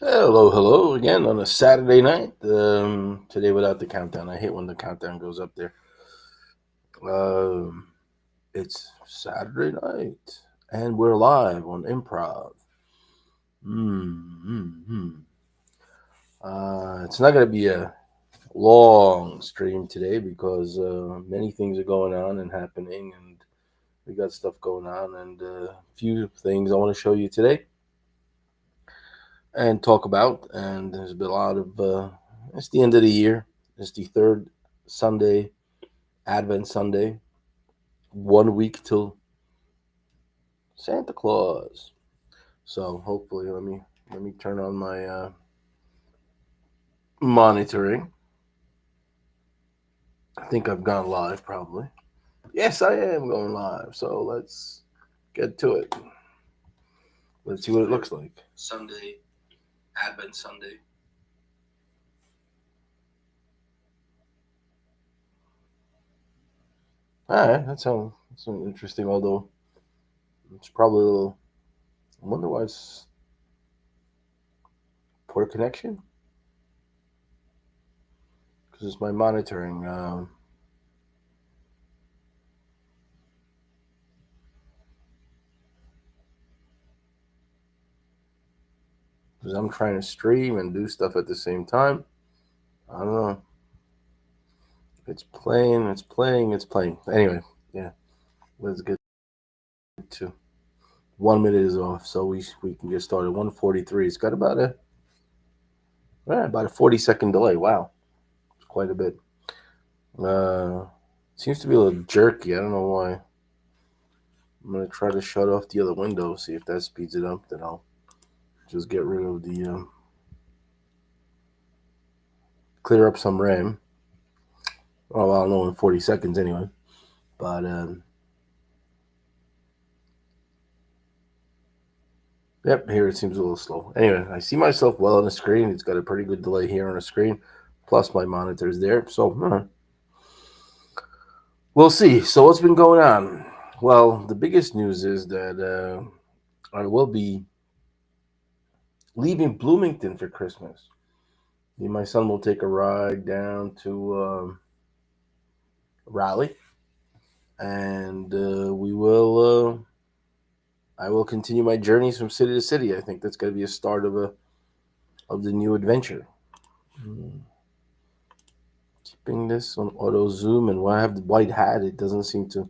Hello again on a Saturday night. Today without the countdown. I hate when the countdown goes up there. Um, it's Saturday night, and we're live on Improv. Hmm. It's not going to be a long stream today because many things are going on and happening, and we got stuff going on, and a few things I want to show you today and talk about. And there's been a lot of. It's the end of the year. It's the third Sunday, Advent Sunday. 1 week till Santa Claus. So hopefully, let me turn on my monitoring. I think I've gone live probably. Yes, I am going live. So let's get to it. Let's see what it looks like. Sunday, Advent Sunday. All right, that sounds interesting. Although it's probably a little. I wonder why it's poor connection because it's my monitoring. Because I'm trying to stream and do stuff at the same time. I don't know. It's playing. It's playing. It's playing. Anyway, yeah. Let's get to 1 minute is off, so we can get started. 1:43. It's got about a 40-second delay. Wow, it's quite a bit. Uh, Seems to be a little jerky. I don't know why. I'm gonna try to shut off the other window. See if that speeds it up. Then I'll just get rid of the clear up some RAM. Oh, I don't know in 40 seconds anyway. But yep, here it seems a little slow. Anyway, I see myself well on the screen. It's got a pretty good delay here on the screen, plus my monitor's there. So we'll see. So what's been going on? Well, the biggest news is that I will be leaving Bloomington for Christmas. Me and my son will take a ride down to Raleigh, and we will. I will continue my journeys from city to city. I think that's going to be a start of the new adventure. Keeping this on auto zoom, and when I have the white hat, it doesn't seem to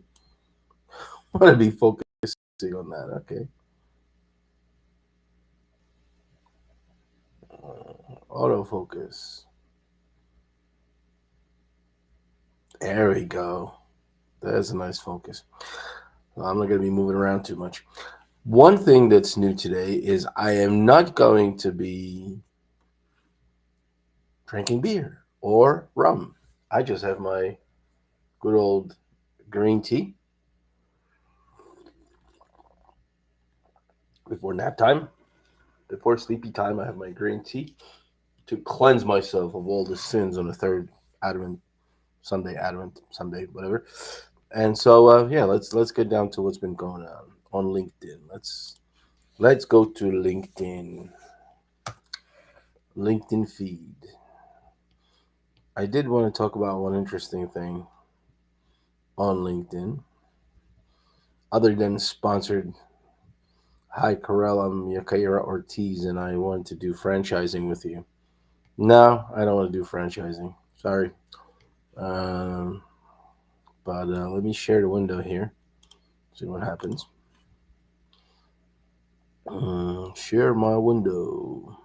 want to be focusing on that. Okay, autofocus. There we go. That's a nice focus. I'm not going to be moving around too much. One thing that's new today is I am not going to be drinking beer or rum. I just have my good old green tea before nap time. Before sleepy time, I have my green tea to cleanse myself of all the sins on the third Advent Sunday, whatever. And so, yeah, let's get down to what's been going on LinkedIn. Let's go to LinkedIn feed. I did want to talk about one interesting thing on LinkedIn, other than sponsored. Hi, Carell. I'm Yakaira Ortiz, and I want to do franchising with you. No, I don't want to do franchising. Sorry. Um, but let me share the window here. See what happens. Share my window.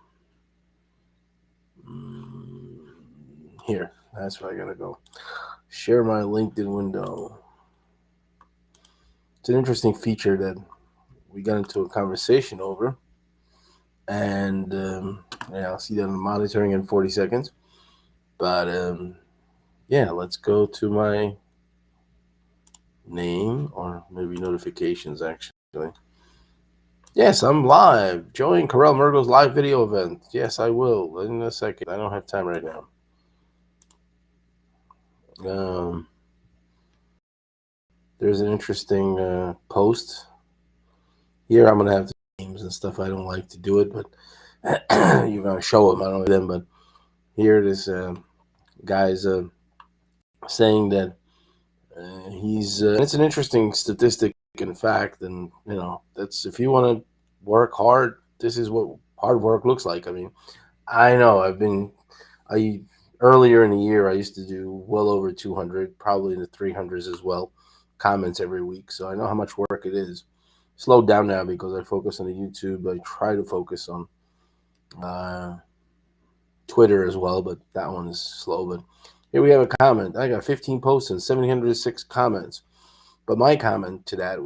Here, that's where I gotta go. Share my LinkedIn window. It's an interesting feature that we got into a conversation over, and yeah, I'll see that on the monitoring in 40 seconds. But yeah, let's go to my name or maybe notifications actually. Yes, I'm live. Join Carell Murgo's live video event. Yes, I will in a second. I don't have time right now. Um, there's an interesting post here. I'm gonna have the names and stuff. I don't like to do it, but You're gonna show them. I don't know them, but here this guy's saying that he's. It's an interesting statistic and fact, and that's if you want to work hard, this is what hard work looks like. I mean, I know I earlier in the year I used to do well over 200, probably in the 300s as well, comments every week. So I know how much work it is. Slowed down now because I focus on the YouTube. I try to focus on uh, Twitter as well, but that one is slow. But here we have a comment. I got 15 posts and 706 comments. But my comment to that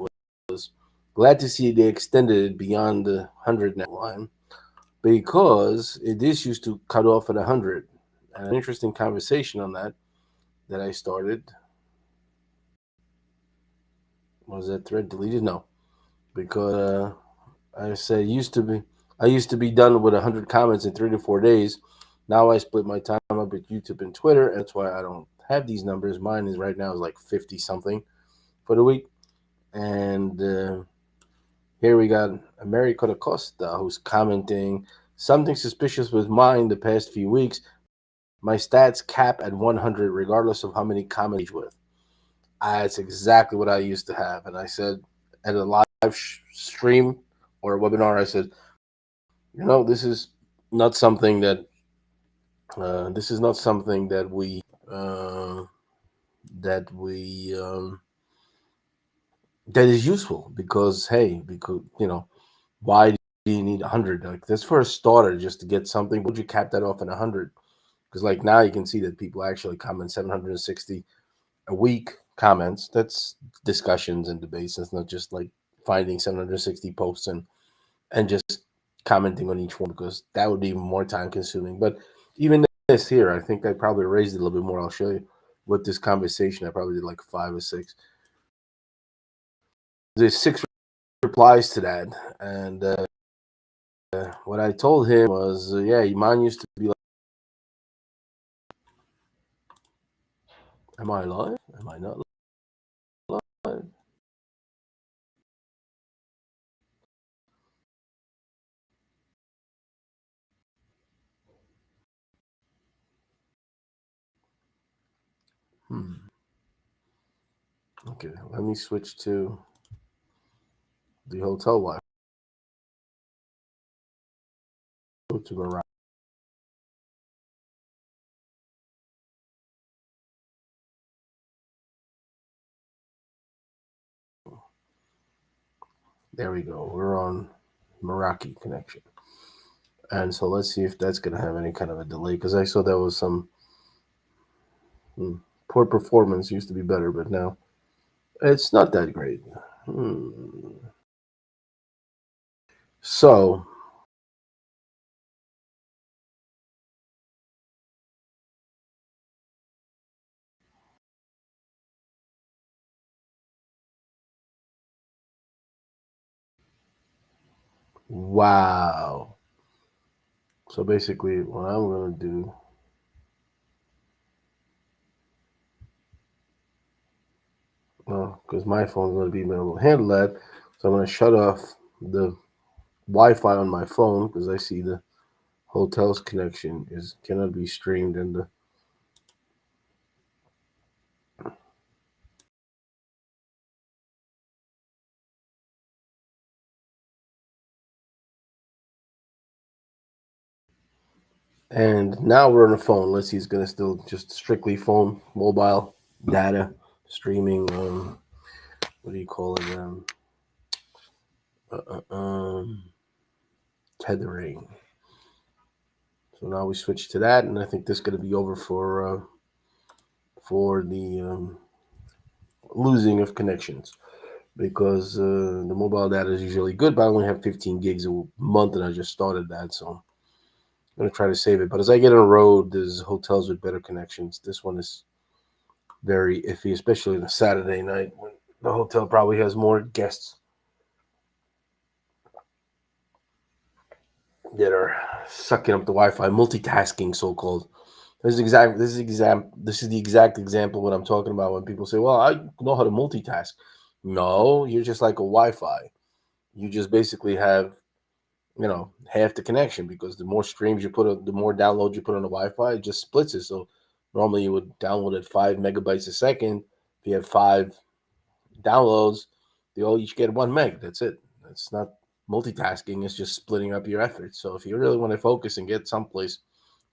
was glad to see they extended it beyond the 100 net line because this used to cut off at 100. And an interesting conversation on that I started. Was that thread deleted? No, because I said I used to be done with 100 comments in 3 to 4 days. Now I split my time up with YouTube and Twitter, and that's why I don't have these numbers. Mine is right now is like 50 something for the week, and here we got America Costa who's commenting something suspicious with mine the past few weeks. My stats cap at 100 regardless of how many comments with. It's exactly what I used to have, and I said at a live stream or a webinar, I said, this is not something that uh, that we that is useful because hey, because why do you need 100? Like that's for a starter just to get something. Would you cap that off at 100? Because like now you can see that people actually comment 760 a week comments. That's discussions and debates. It's not just like finding 760 posts and just commenting on each one because that would be more time consuming. But even this here, I think I probably raised it a little bit more. I'll show you with this conversation. I probably did like 5 or 6. There's 6 replies to that, and what I told him was, yeah, mine used to be like, am I live? Am I not live? Okay, let me switch to the hotel Wi-Fi. Go to Morocco. There we go. We're on Meraki connection. And so let's see if that's going to have any kind of a delay because I saw there was some poor performance. Used to be better, but now it's not that great. So, wow. So basically, what I'm going to do, because my phone's going to be able to handle that, so I'm going to shut off the Wi-Fi on my phone because I see the hotel's connection cannot be streamed in the. And now we're on the phone. Let's see, it's going to still just strictly phone, mobile data streaming. What do you call it? Uh, uh, um, Tethering. So now we switch to that, and I think this is going to be over for the losing of connections because the mobile data is usually good, but I only have 15 gigs a month, and I just started that, so I'm going to try to save it. But as I get on the road, there's hotels with better connections. This one is very iffy, especially on a Saturday night when the hotel probably has more guests that are sucking up the Wi-Fi, multitasking, so-called. This is the exact example what I'm talking about when people say, "Well, I know how to multitask." No, you're just like a Wi-Fi. You just basically have half the connection, because the more streams you put on, the more downloads you put on the Wi-Fi, it just splits it. So normally you would download at 5 megabytes a second. If you have five downloads, they all each get 1 meg. That's it. It's not multitasking. It's just splitting up your efforts. So if you really want to focus and get someplace,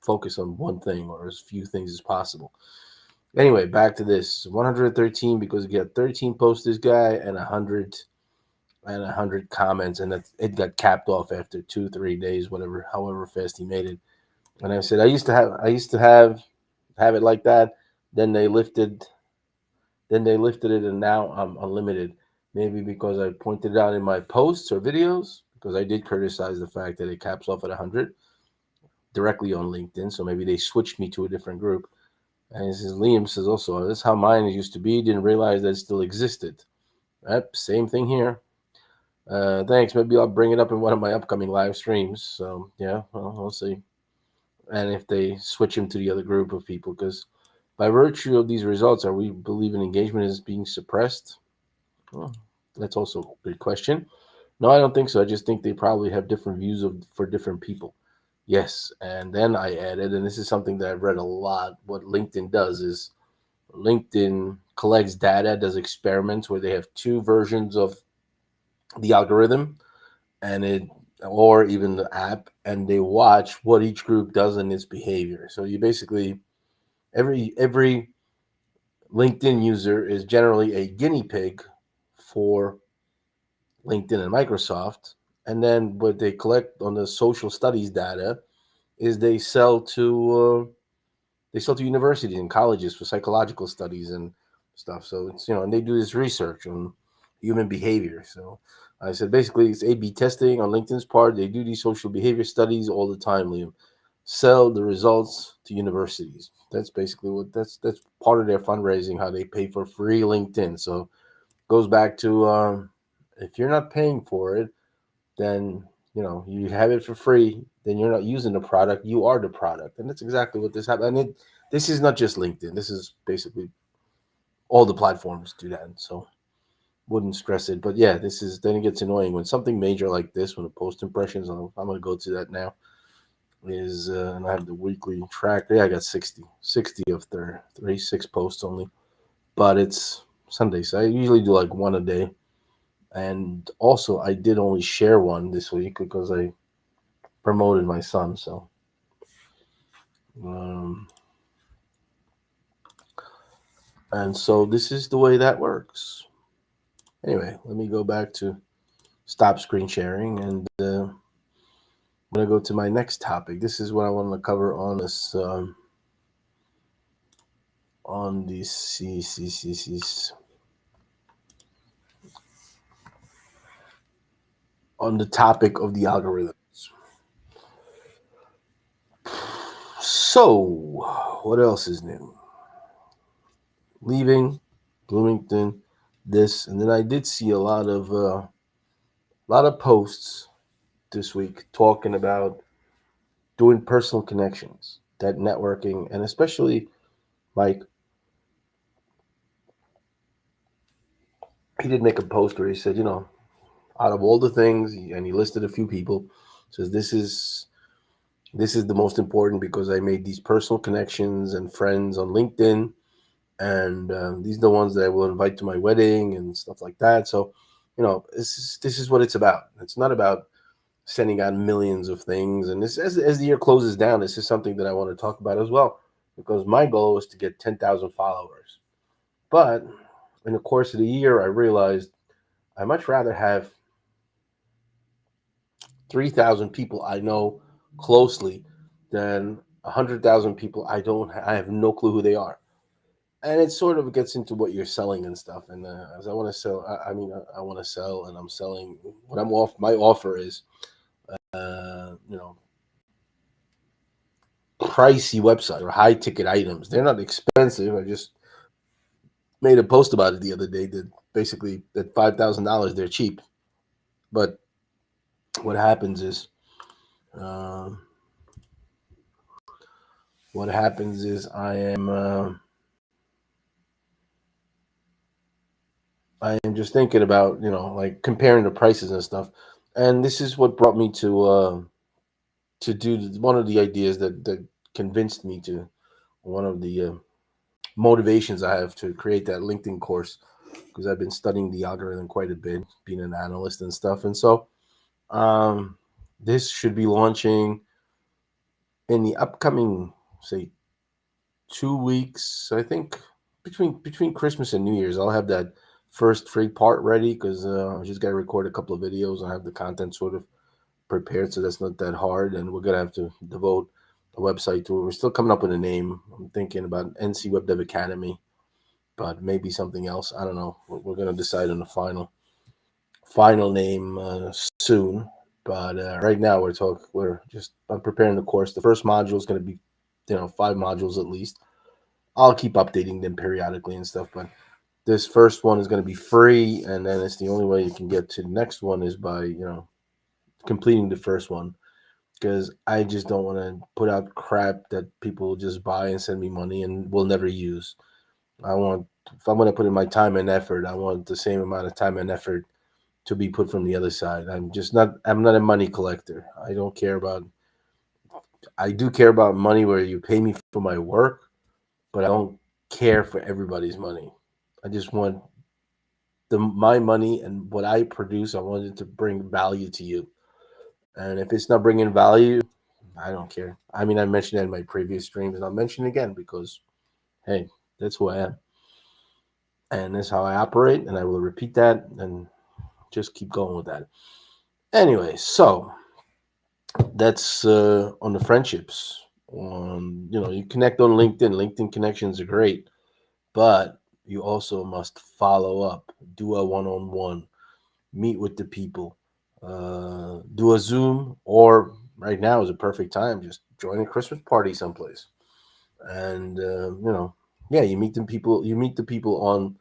focus on one thing or as few things as possible. Anyway, back to this 113, because you got 13 posts this guy and 100 comments, and it got capped off after 2 3 days, whatever, however fast he made it. And I said I used to have it like that. Then they lifted it, and now I'm unlimited. Maybe because I pointed it out in my posts or videos, because I did criticize the fact that it caps off at 100 directly on LinkedIn. So maybe they switched me to a different group. And he says, Liam says also, this is how mine used to be. Didn't realize that it still existed. Yep, same thing here. Thanks. Maybe I'll bring it up in one of my upcoming live streams. So yeah, well, we'll see. And if they switch him to the other group of people, because by virtue of these results, are we believing engagement is being suppressed? Well, that's also a good question. No, I don't think so. I just think they probably have different views for different people. Yes, and then I added, and this is something that I've read a lot. What LinkedIn does is LinkedIn collects data, does experiments where they have two versions of the algorithm, and it or even the app, and they watch what each group does in its behavior. So you basically every LinkedIn user is generally a guinea pig for LinkedIn and Microsoft. And then what they collect on the social studies data is they sell to universities and colleges for psychological studies and stuff. So it's and they do this research on human behavior. So I said basically it's A/B testing on LinkedIn's part. They do these social behavior studies all the time, Liam. Sell the results to universities. That's basically that's part of their fundraising, how they pay for free LinkedIn. So goes back to if you're not paying for it, then you have it for free. Then you're not using the product. You are the product, and that's exactly what this happened. And this is not just LinkedIn. This is basically all the platforms do that. So wouldn't stress it. But yeah, this is then it gets annoying when something major like this, when the post impressions. I'm going to go to that now. Is and I have the weekly track. Yeah, I got 60 of 36 posts only, but it's Sunday, so I usually do like one a day. And also, I did only share one this week because I promoted my son. So, um, and so this is the way that works. Anyway, let me go back to stop screen sharing, and I'm gonna go to my next topic. This is what I want to cover on this on these on the topic of the algorithms. So, what else is new? Leaving Bloomington, this, and then I did see a lot of posts this week talking about doing personal connections, that networking, and especially like he did make a post where he said, out of all the things, and he listed a few people, says this is the most important because I made these personal connections and friends on LinkedIn, and these are the ones that I will invite to my wedding and stuff like that. So, this is what it's about. It's not about sending out millions of things. And this, as the year closes down, this is something that I want to talk about as well, because my goal is to get 10,000 followers. But in the course of the year, I realized I much rather have 3,000 people I know closely than 100,000 people I have no clue who they are. And it sort of gets into what you're selling and stuff. And as I want to sell, I want to sell, and I'm selling. What I'm off, my offer is, uh, you know, pricey website or high ticket items. They're not expensive. I just made a post about it the other day that basically at $5,000 they're cheap. But what happens is, um, I am just thinking about like comparing the prices and stuff. And this is what brought me to do one of the ideas that convinced me to one of the motivations I have to create that LinkedIn course, because I've been studying the algorithm quite a bit, being an analyst and stuff. And so um, this should be launching in the upcoming, say, 2 weeks. I think between Christmas and New Year's, I'll have that first free part ready, because I just got to record a couple of videos and have the content sort of prepared, so that's not that hard. And we're gonna have to devote a website to it. We're still coming up with a name. I'm thinking about NC Web Dev Academy, but maybe something else. I don't know. We're gonna decide on the final name soon. But right now we're just I'm preparing the course. The first module is gonna be, 5 modules at least. I'll keep updating them periodically and stuff, but this first one is going to be free, and then it's the only way you can get to the next one is by completing the first one, because I just don't want to put out crap that people will just buy and send me money and will never use. I want, if I'm going to put in my time and effort, I want the same amount of time and effort to be put from the other side. I'm not a money collector. I do care about money where you pay me for my work, but I don't care for everybody's money. I just want my money and what I produce. I want it to bring value to you. And if it's not bringing value, I don't care. I mean, I mentioned that in my previous streams, and I'll mention it again because, hey, that's who I am. And that's how I operate, and I will repeat that and just keep going with that. Anyway, so that's on the friendships. You connect on LinkedIn. LinkedIn connections are great, but you also must follow up, do a one-on-one, meet with the people, do a Zoom, or right now is a perfect time. Just join a Christmas party someplace, and yeah, you meet the people. You meet the people on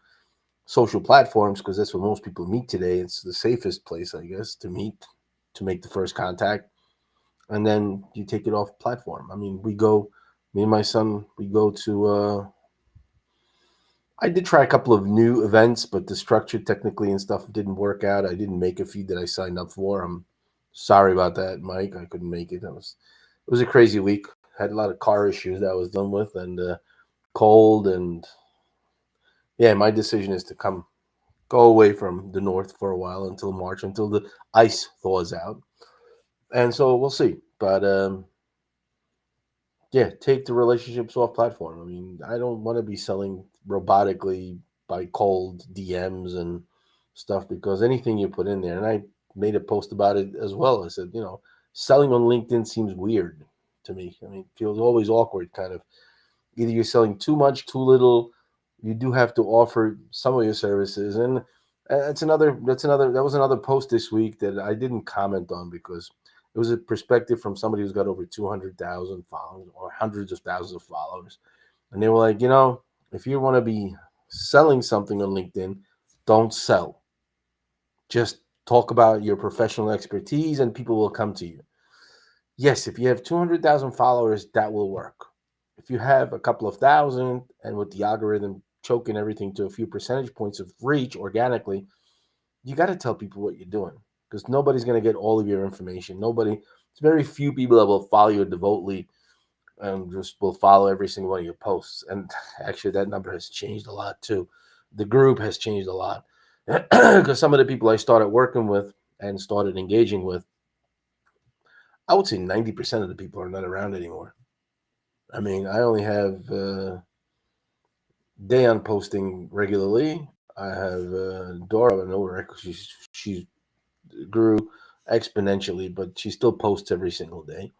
social platforms, because that's where most people meet today. It's the safest place, I guess, to meet, to make the first contact, and then you take it off platform. I mean, me and my son, we go to. I did try a couple of new events, but the structure technically and stuff didn't work out. I didn't make a feed that I signed up for. I'm sorry about that, Mike. I couldn't make it. It was a crazy week. Had a lot of car issues that I was dealing with, and cold, and yeah, my decision is to go away from the north for a while until March, until the ice thaws out, and so we'll see. But yeah, take the relationships off platform. I mean, I don't want to be selling robotically by cold DMs and stuff, because anything you put in there, and I made a post about it as well. I said, selling on LinkedIn seems weird to me. I mean, it feels always awkward, kind of. Either you're selling too much, too little. You do have to offer some of your services, and that was another post this week that I didn't comment on, because it was a perspective from somebody who's got over 200,000 followers or hundreds of thousands of followers, and they were like, if you want to be selling something on LinkedIn, don't sell. Just talk about your professional expertise, and people will come to you. Yes, if you have 200,000 followers, that will work. If you have a couple of thousand, and with the algorithm choking everything to a few percentage points of reach organically, you got to tell people what you're doing, because nobody's going to get all of your information. It's very few people that will follow you devotedly and just will follow every single one of your posts. And actually, that number has changed a lot too. The group has changed a lot, because some of the people I started working with and started engaging with, I would say 90% of the people are not around anymore. I mean, I only have Dayon posting regularly. I have Dora, I know her. She grew exponentially, but she still posts every single day.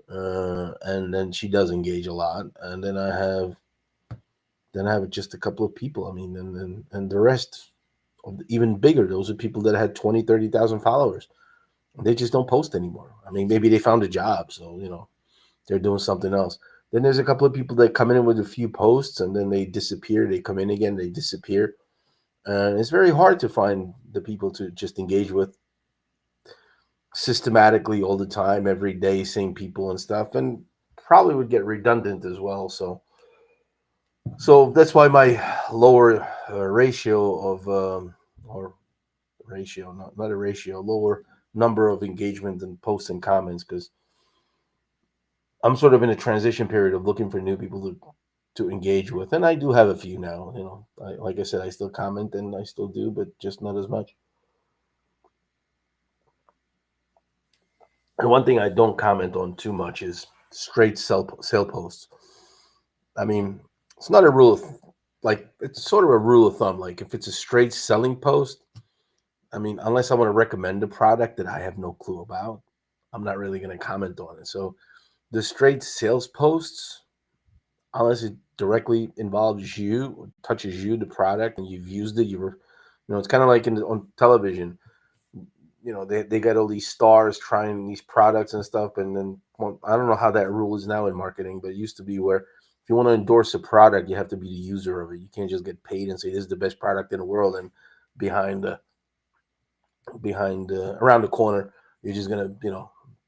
And then she does engage a lot. And then I have just a couple of people. I mean, and the rest, even bigger. Those are people that had 20, 30,000 followers. They just don't post anymore. I mean, maybe they found a job, so they're doing something else. Then there's a couple of people that come in with a few posts, and then they disappear. They come in again, they disappear. And it's very hard to find the people to just engage with systematically all the time, every day, same people and stuff, and probably would get redundant as well. So that's why my lower ratio of or ratio, not a ratio, lower number of engagement and posts and comments because I'm sort of in a transition period of looking for new people to engage with, and I do have a few now. Like I said, I still comment and I still do, but just not as much. And one thing I don't comment on too much is straight sale posts. I mean, it's not a rule of like it's sort of a rule of thumb. Like if it's a straight selling post, I mean, unless I want to recommend a product that I have no clue about, I'm not really going to comment on it. So the straight sales posts, unless it directly involves you, touches you, the product, and you've used it, it's kind of like on television. They got all these stars trying these products and stuff, and then well, I don't know how that rule is now in marketing, but it used to be where if you want to endorse a product, you have to be the user of it. You can't just get paid and say this is the best product in the world, and behind the behind around the corner, you're just gonna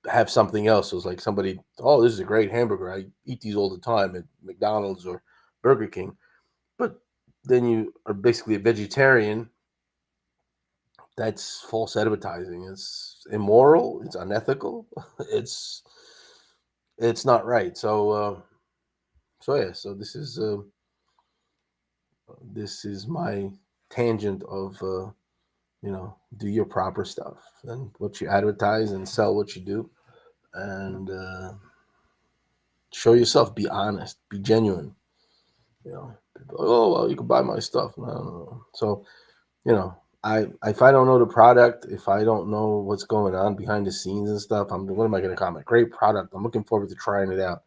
have something else. So it's like somebody, oh, this is a great hamburger. I eat these all the time at McDonald's or Burger King, but then you are basically a vegetarian. That's false advertising. It's immoral. It's unethical. it's it's not right. So yeah. So this is my tangent of do your proper stuff and what you advertise and sell what you do and show yourself. Be honest. Be genuine. People are like, oh well, you can buy my stuff. No. So I if I don't know the product, if I don't know what's going on behind the scenes and stuff, what am I going to comment? Great product. I'm looking forward to trying it out.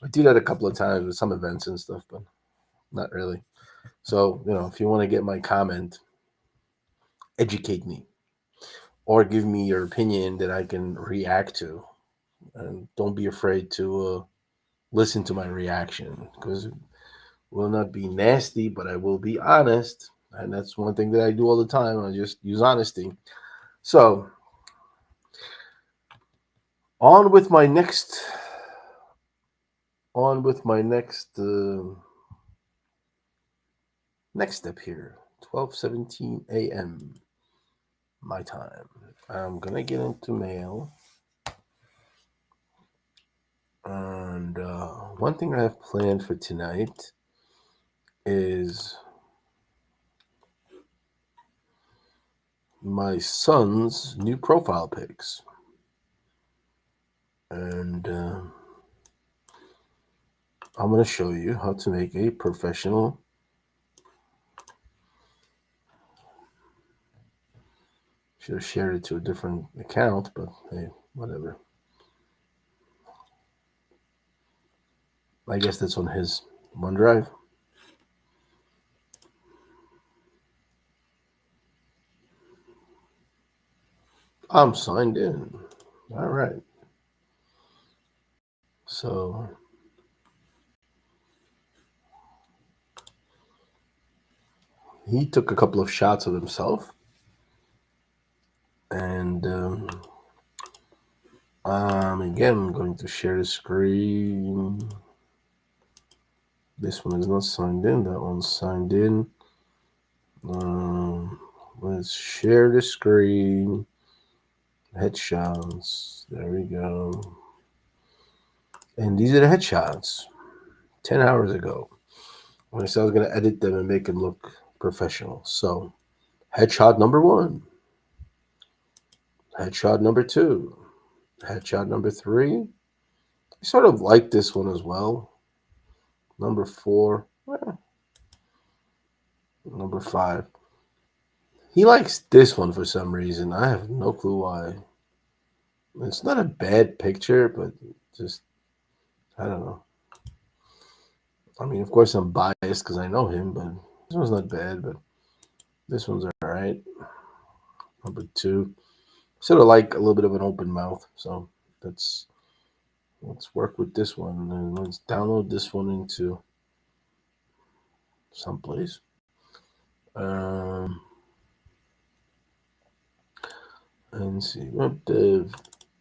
I do that a couple of times with some events and stuff, but not really. So if you want to get my comment, educate me or give me your opinion that I can react to, and don't be afraid to listen to my reaction because it will not be nasty, but I will be honest. And that's one thing that I do all the time. I just use honesty. So on with my next on with my next step here. 12:17 a.m. my time. I'm gonna get into mail, and one thing I have planned for tonight is my son's new profile pics, and I'm gonna show you how to make a professional. Should have shared it to a different account, but hey, whatever. I guess that's on his OneDrive. I'm signed in. All right. So he took a couple of shots of himself, and again, I'm going to share the screen. This one is not signed in. That one's signed in. Let's share the screen. Headshots. There we go. And these are the headshots. 10 hours ago, when I said I was going to edit them and make them look professional. So, headshot number 1. Headshot number 2. Headshot number 3. I sort of like this one as well. Number 4. Number 5. He likes this one for some reason. I have no clue why. It's not a bad picture, but just, I don't know. I mean, of course, I'm biased because I know him, but this one's not bad, but this one's all right. Number 2. Sort of like a little bit of an open mouth. So let's work with this one and let's download this one into someplace. And see, web dev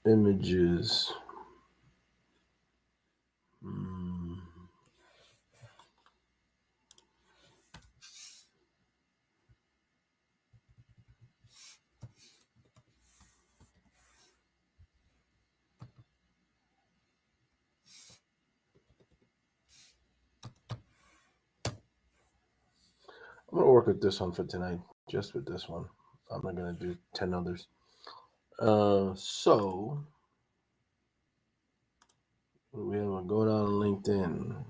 images. gonna work with this one for tonight. Just with this one. I'm not gonna do 10 others. So what do we have going on LinkedIn?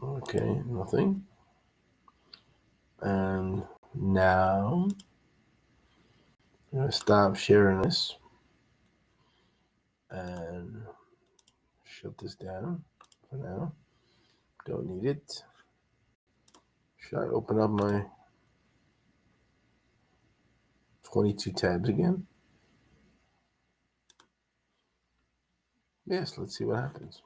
Okay, nothing. And now I'm gonna stop sharing this and shut this down for now. Don't need it. Should I open up my 22 tabs again? Yes, let's see what happens.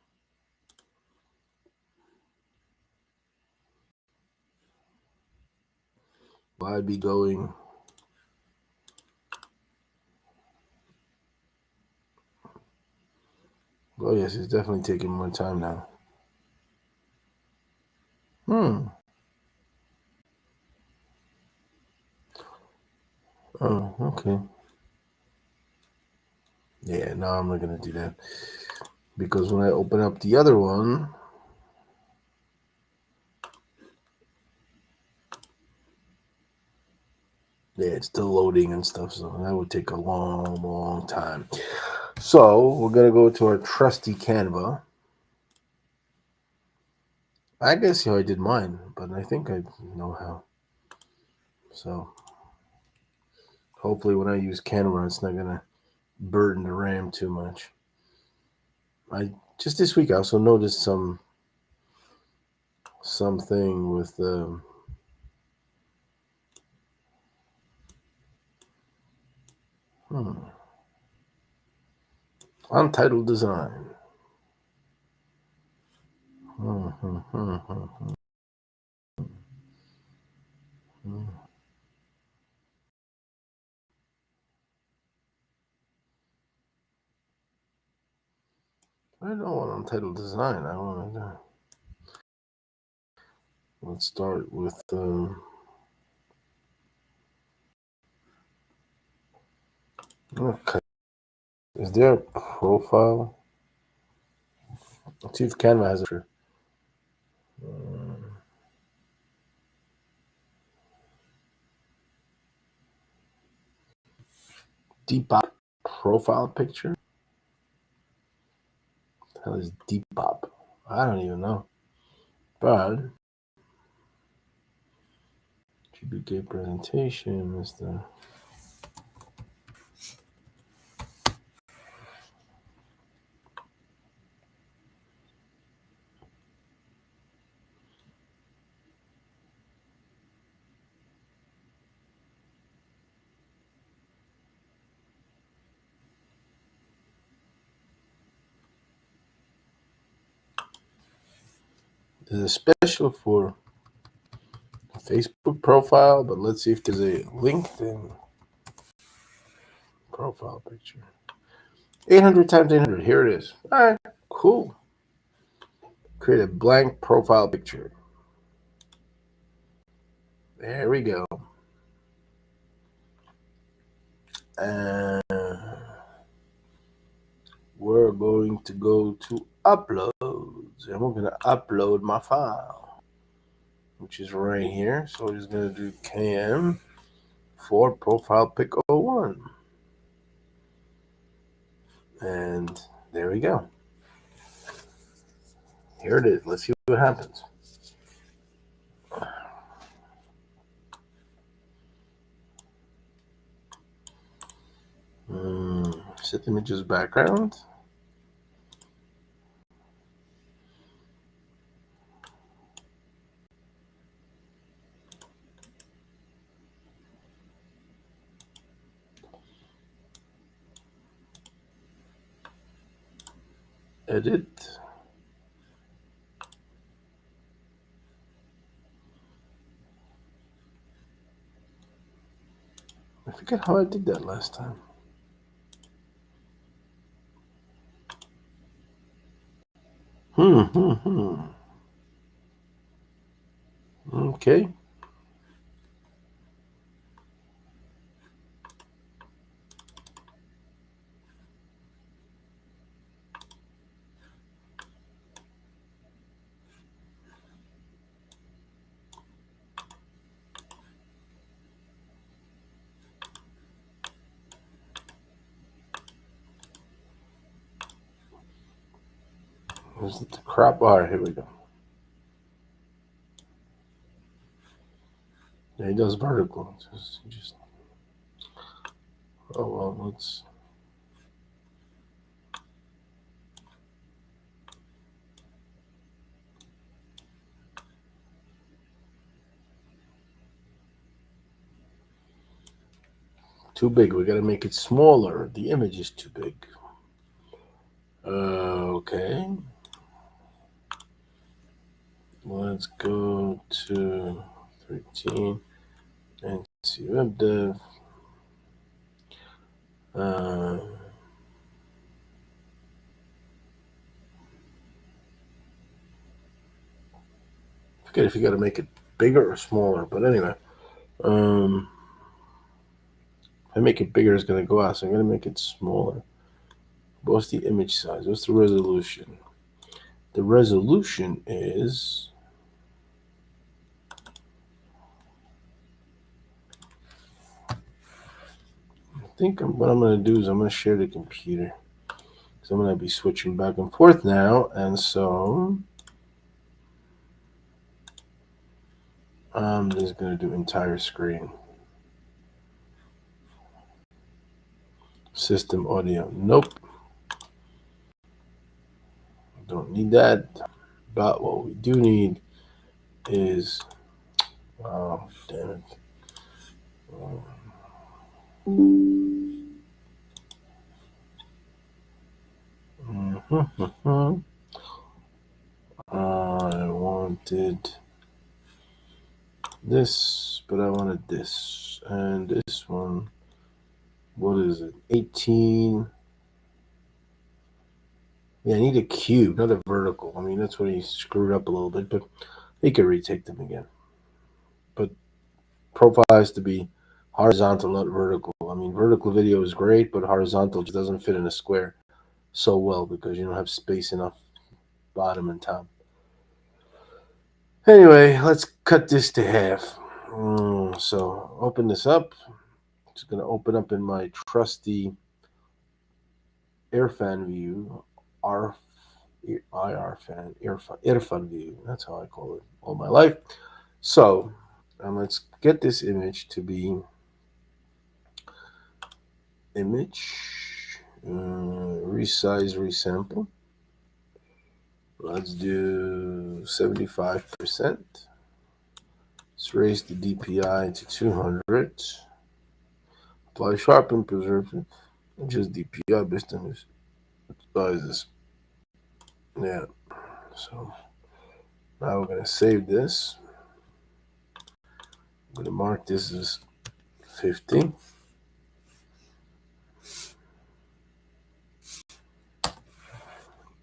Will I be going? Oh yes, it's definitely taking more time now. Oh, okay. Yeah, no, I'm not gonna do that. Because when I open up the other one, yeah, it's still loading and stuff, so that would take a long, long time. So we're gonna go to our trusty Canva. I guess I did mine, but I think I know how. So hopefully when I use Canva, it's not gonna burden the RAM too much. I just this week I also noticed something with untitled design. Hmm, hmm, hmm, hmm, hmm. I don't want untitled design. I want to. Let's start with. Okay. Is there a profile? Let's see if Canva has a. Depop profile picture? What the hell is Depop? I don't even know. But GBK presentation is the. There's a special for Facebook profile, but let's see if there's a LinkedIn profile picture. 800 times 800. Here it is. All right, cool. Create a blank profile picture. There we go. And we're going to go to uploads, and we're going to upload my file, which is right here. So we're just going to do KM for profile pic 01. And there we go. Here it is. Let's see what happens. Set images background. Edit. I forget how I did that last time. Okay. Is it the crop? All right, here we go. Yeah, he does vertical. Just. Oh well, let's. Too big. We got to make it smaller. The image is too big. Okay. Let's go to 13 and see web dev. Forget if you got to make it bigger or smaller, but anyway. If I make it bigger, it's going to go out, so I'm going to make it smaller. What's the image size? What's the resolution? The resolution is. I think what I'm going to do is I'm going to share the computer. So I'm going to be switching back and forth now, and so I'm just going to do entire screen. System audio. Nope. Don't need that. But what we do need is. Oh, damn it. I wanted this, but I wanted this. And this one, what is it? 18. Yeah, I need a cube, not a vertical. I mean, that's what he screwed up a little bit, but he could retake them again. But profile has to be horizontal, not vertical. I mean, vertical video is great, but horizontal just doesn't fit in a square so well because you don't have space enough bottom and top. Anyway, let's cut this to half. So open this up. It's going to open up in my trusty Irfan view, Irfan view. That's how I call it all my life. So let's get this image to be image, resize, resample. Let's do 75%. Let's raise the DPI to 200. Apply sharpen, preserve it. Just DPI based on this sizes. Yeah. So now we're gonna save this. I'm gonna mark this as 50.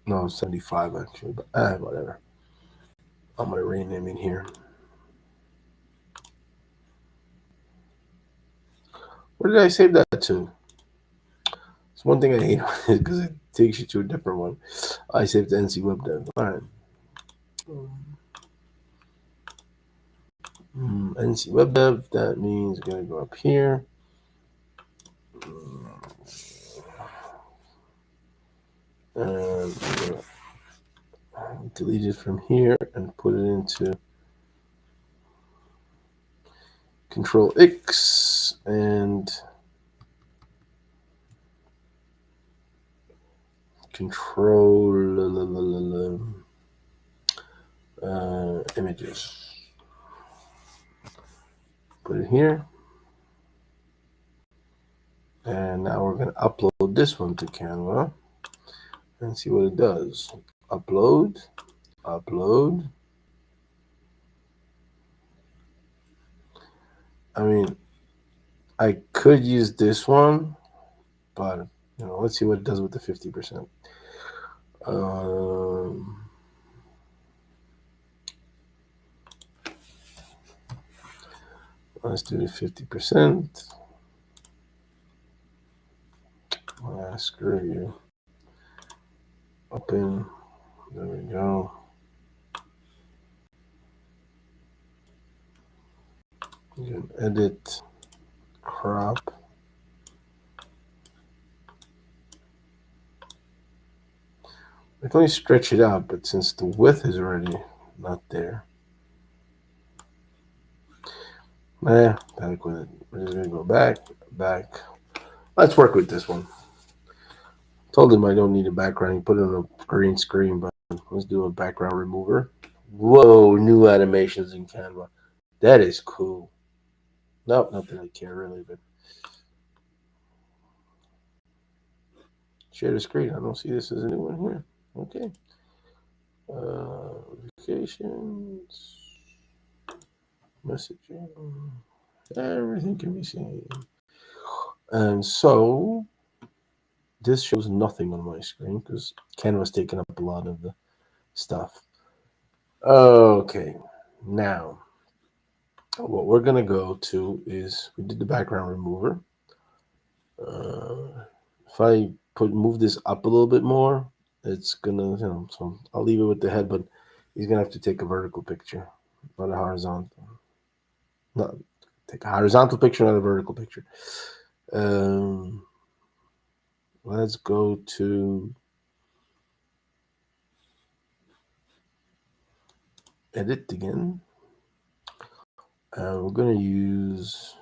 No, 75 actually, but whatever. I'm gonna rename it here. Where did I save that to? It's one thing I hate because it takes you to a different one. I saved to NC Web Dev. All right. NC Web Dev, that means we're going to go up here. And delete it from here and put it into Control X and Control images. Put it here. And now we're going to upload this one to Canva and see what it does. Upload. I mean, I could use this one, but let's see what it does with the 50%. Let's do the 50%. Screw you. Open. There we go. You can edit, crop. I can only stretch it out, but since the width is already not there, back with it. We're just gonna go back, back. Let's work with this one. Told him I don't need a background. Put it on a green screen, but let's do a background remover. Whoa, new animations in Canva. That is cool. Nope, not that I care really, but share the screen. I don't see this as a new one here. Okay. Notifications, messaging, everything can be seen. And so this shows nothing on my screen because Canva's taking up a lot of the stuff. Okay, now what we're gonna go to is we did the background remover. If I move this up a little bit more, it's gonna, so I'll leave it with the head, but he's gonna have to take a vertical picture, not a horizontal. Not take a horizontal picture, not a vertical picture. Um, let's go to edit again. We're gonna use,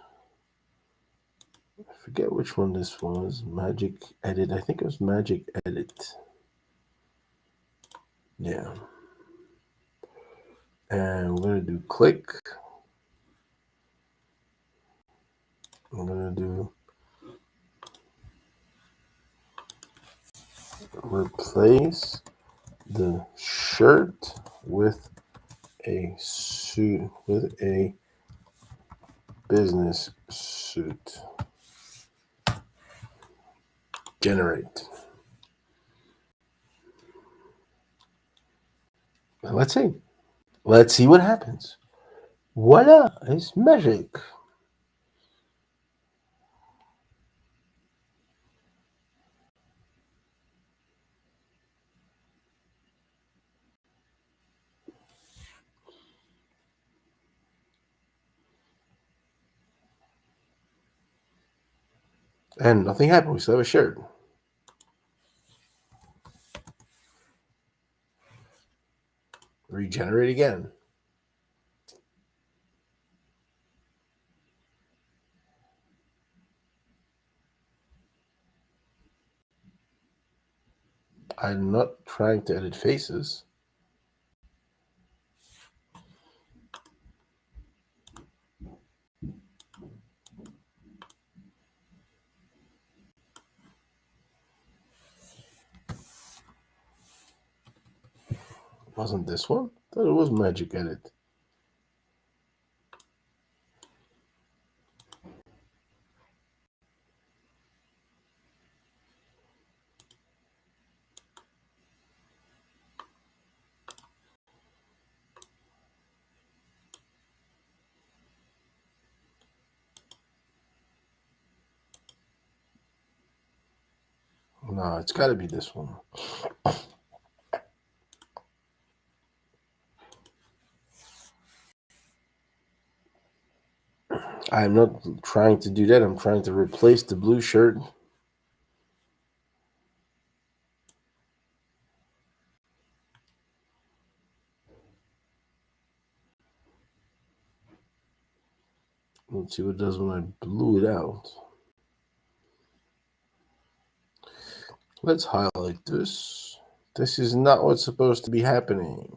I forget which one this was. Magic Edit. I think it was Magic Edit. Yeah. And we're gonna do click. I'm gonna do replace the shirt with a suit, with a business suit. Generate. Let's see. Let's see what happens. Voila, it's magic. And nothing happened. We still have a shirt. Regenerate again. I'm not trying to edit faces. Wasn't this one? I thought it was Magic Edit. No, it's got to be this one. I'm not trying to do that. I'm trying to replace the blue shirt. Let's see what it does when I blew it out. Let's highlight this. This is not what's supposed to be happening.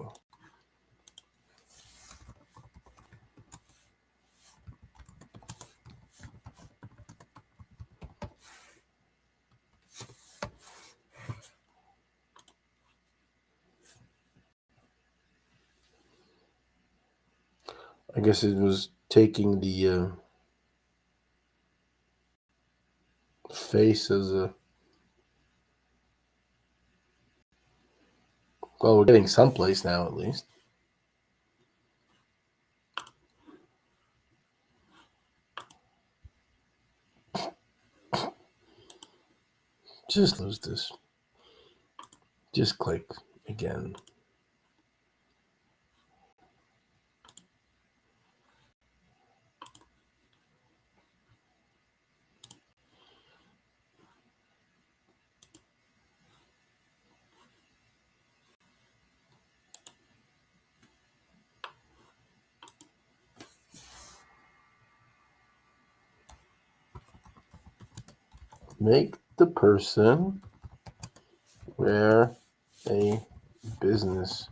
I guess it was taking the face as a. Well, we're getting someplace now, at least. Just lose this. Just click again. Make the person wear a business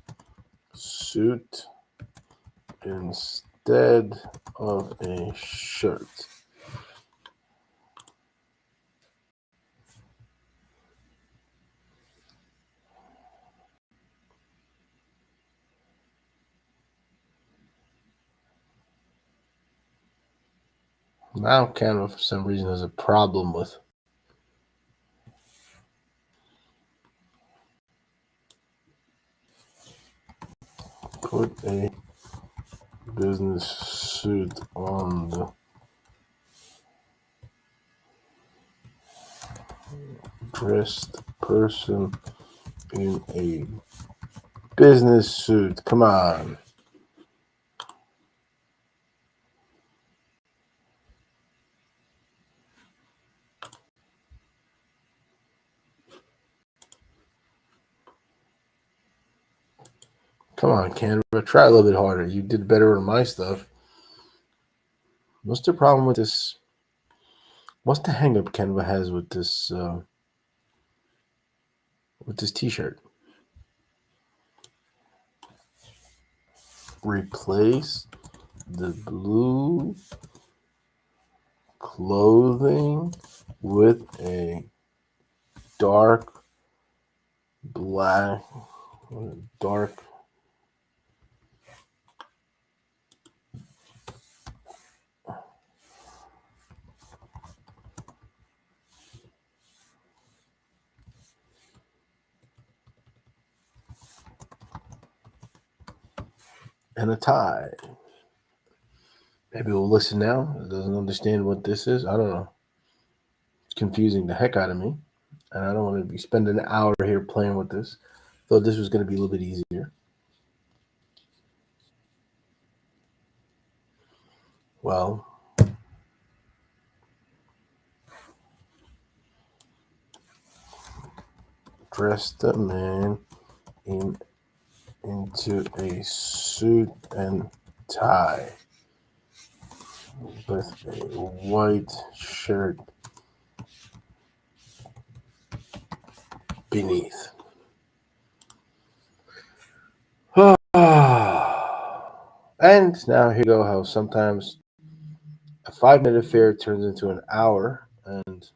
suit instead of a shirt. Now Canva for some reason has a problem with put a business suit on the dressed person in a business suit. Come on. Come on, Canva. Try a little bit harder. You did better on my stuff. What's the problem with this? What's the hang up Canva has with this t-shirt? Replace the blue clothing with a dark black, dark and a tie. Maybe we'll listen now. It doesn't understand what this is. I don't know. It's confusing the heck out of me. And I don't want to be spending an hour here playing with this. Thought this was going to be a little bit easier. Well, dress the man into a suit and tie with a white shirt beneath. And now here you go how sometimes a 5 minute affair turns into an hour, and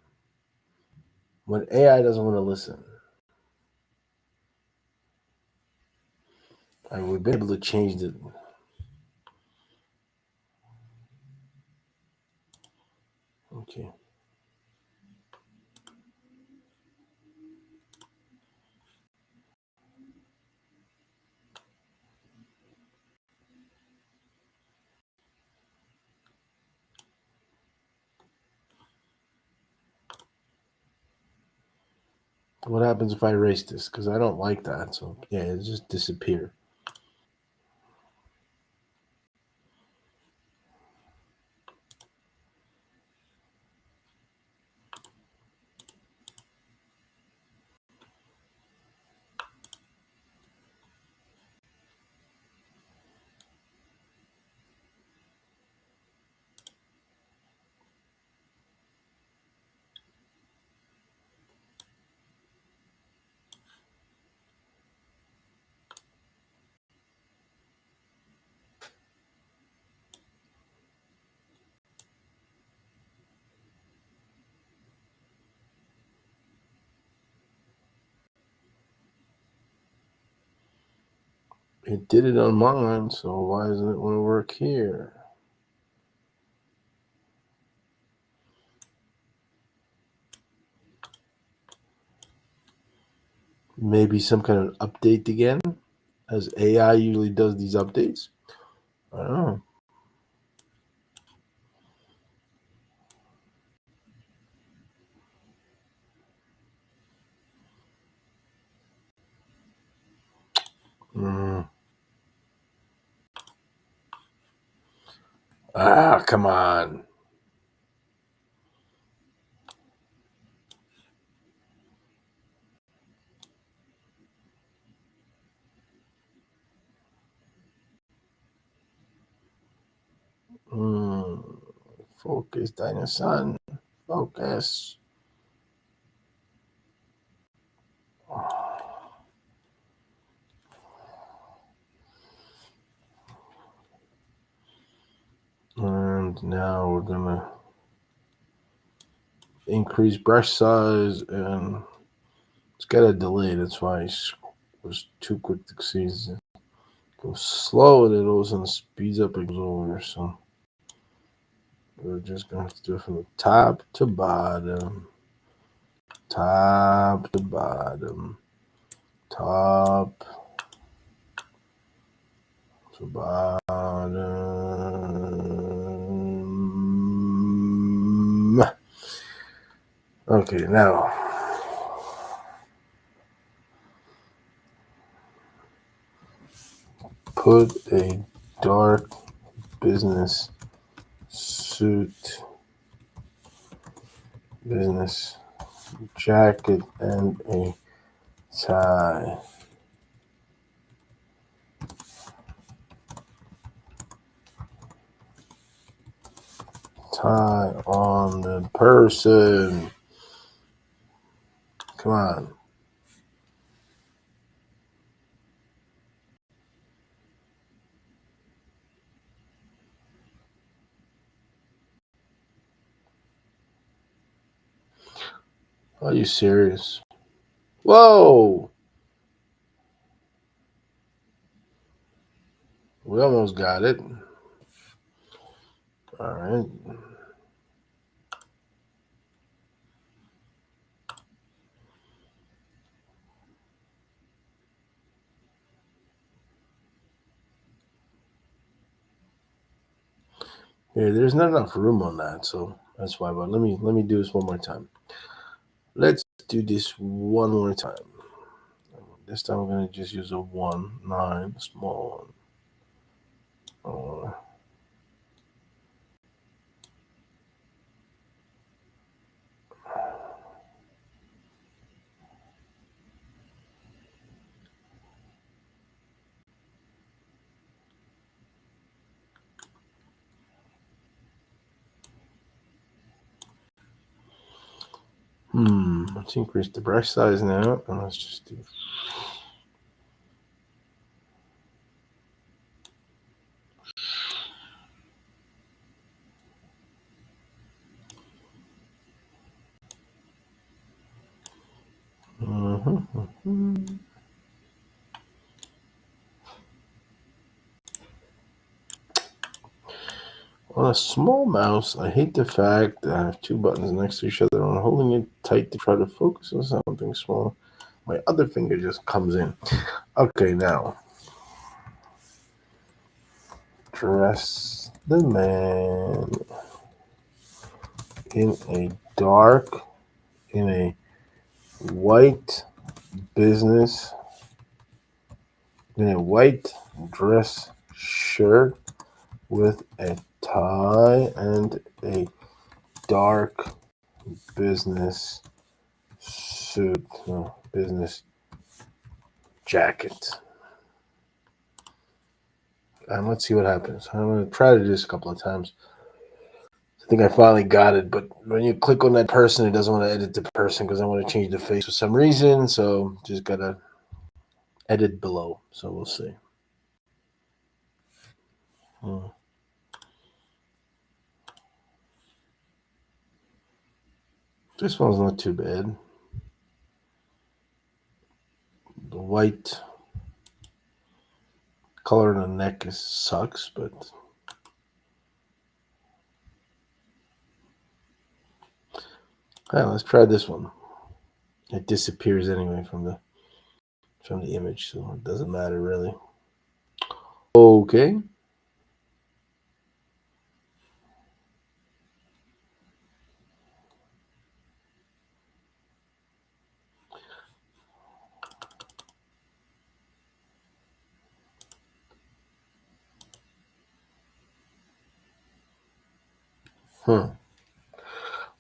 when AI doesn't want to listen, and we've been able to change it. Okay. What happens if I erase this? Because I don't like that. So yeah, it just disappear. It did it on mine, so why doesn't it want to work here? Maybe some kind of update again, as AI usually does these updates. I don't know. Mm. Ah, come on. Mm. Focus, Dinosaur. Focus. now we're gonna increase brush size, and it's got a delay. That's why I was too quick to see. Goes slow and it all of a sudden speeds up and goes over. So we're just gonna have to do it from the top to bottom, top to bottom, top to bottom. Okay, now put a dark business suit, business jacket, and a tie. Tie on the person. Come on. Are you serious? Whoa! We almost got it. All right. Here, there's not enough room on that, so that's why. But let me do this one more time. Let's do this one more time. This time I'm gonna just use a 1-9 small one. Let's increase the brush size now, and let's just do. On a small mouse, I hate the fact that I have two buttons next to each other. I'm holding it tight to try to focus on something small. My other finger just comes in. Okay, now. Dress the man in a white business, in a white dress shirt with a tie and a dark business suit, no, business jacket. And let's see what happens. I'm going to try to do this a couple of times. I think I finally got it, but when you click on that person, it doesn't want to edit the person because I want to change the face for some reason. So just got to edit below. So we'll see. This one's not too bad. The white color in the neck sucks, but let's try this one. It disappears anyway from the image, so it doesn't matter really. Okay.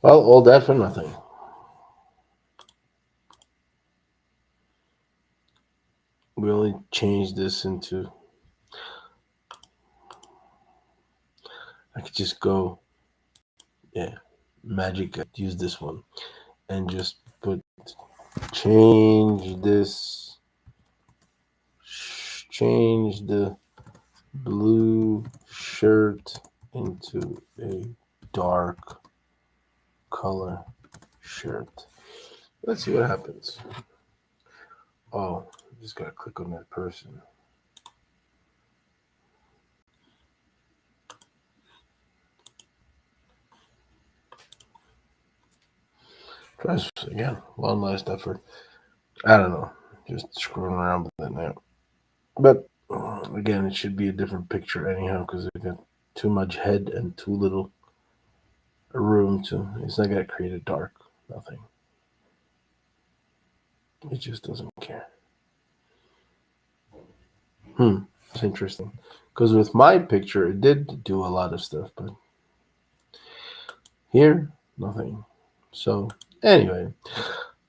Well, all that for nothing. We only changed this into. I could just go, magic. Use this one and just change this. Change the blue shirt into a dark color shirt. Let's see what happens. Oh, just gotta click on that person. Try this again. One last effort. I don't know. Just screwing around with it now. But again, it should be a different picture anyhow because I got too much head and too little room to. It's not gonna create a dark nothing. It just doesn't care. It's interesting because with my picture, it did do a lot of stuff, but here, nothing. So anyway,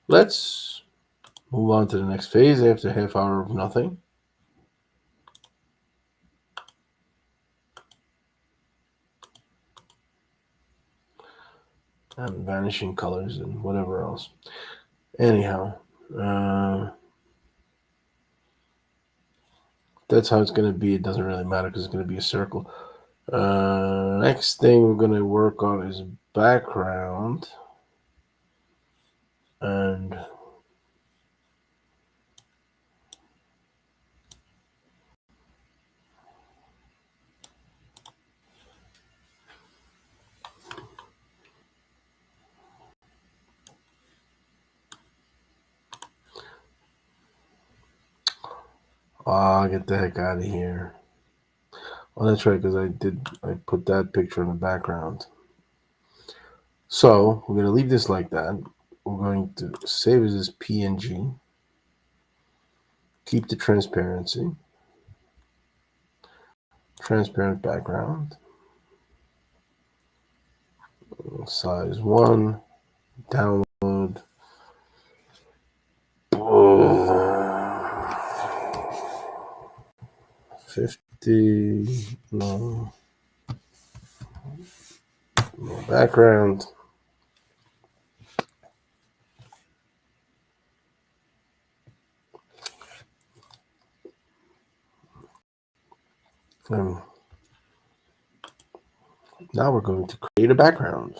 let's move on to the next phase after a half hour of nothing. And vanishing colors and whatever else. Anyhow, that's how it's going to be. It doesn't really matter because it's going to be a circle. Next thing we're going to work on is background. And get the heck out of here. Oh, that's right, because I put that picture in the background. So we're going to leave this like that. We're going to save as this PNG. Keep the transparency. Transparent background. Size 1. Download. 50. No background. And now we're going to create a background.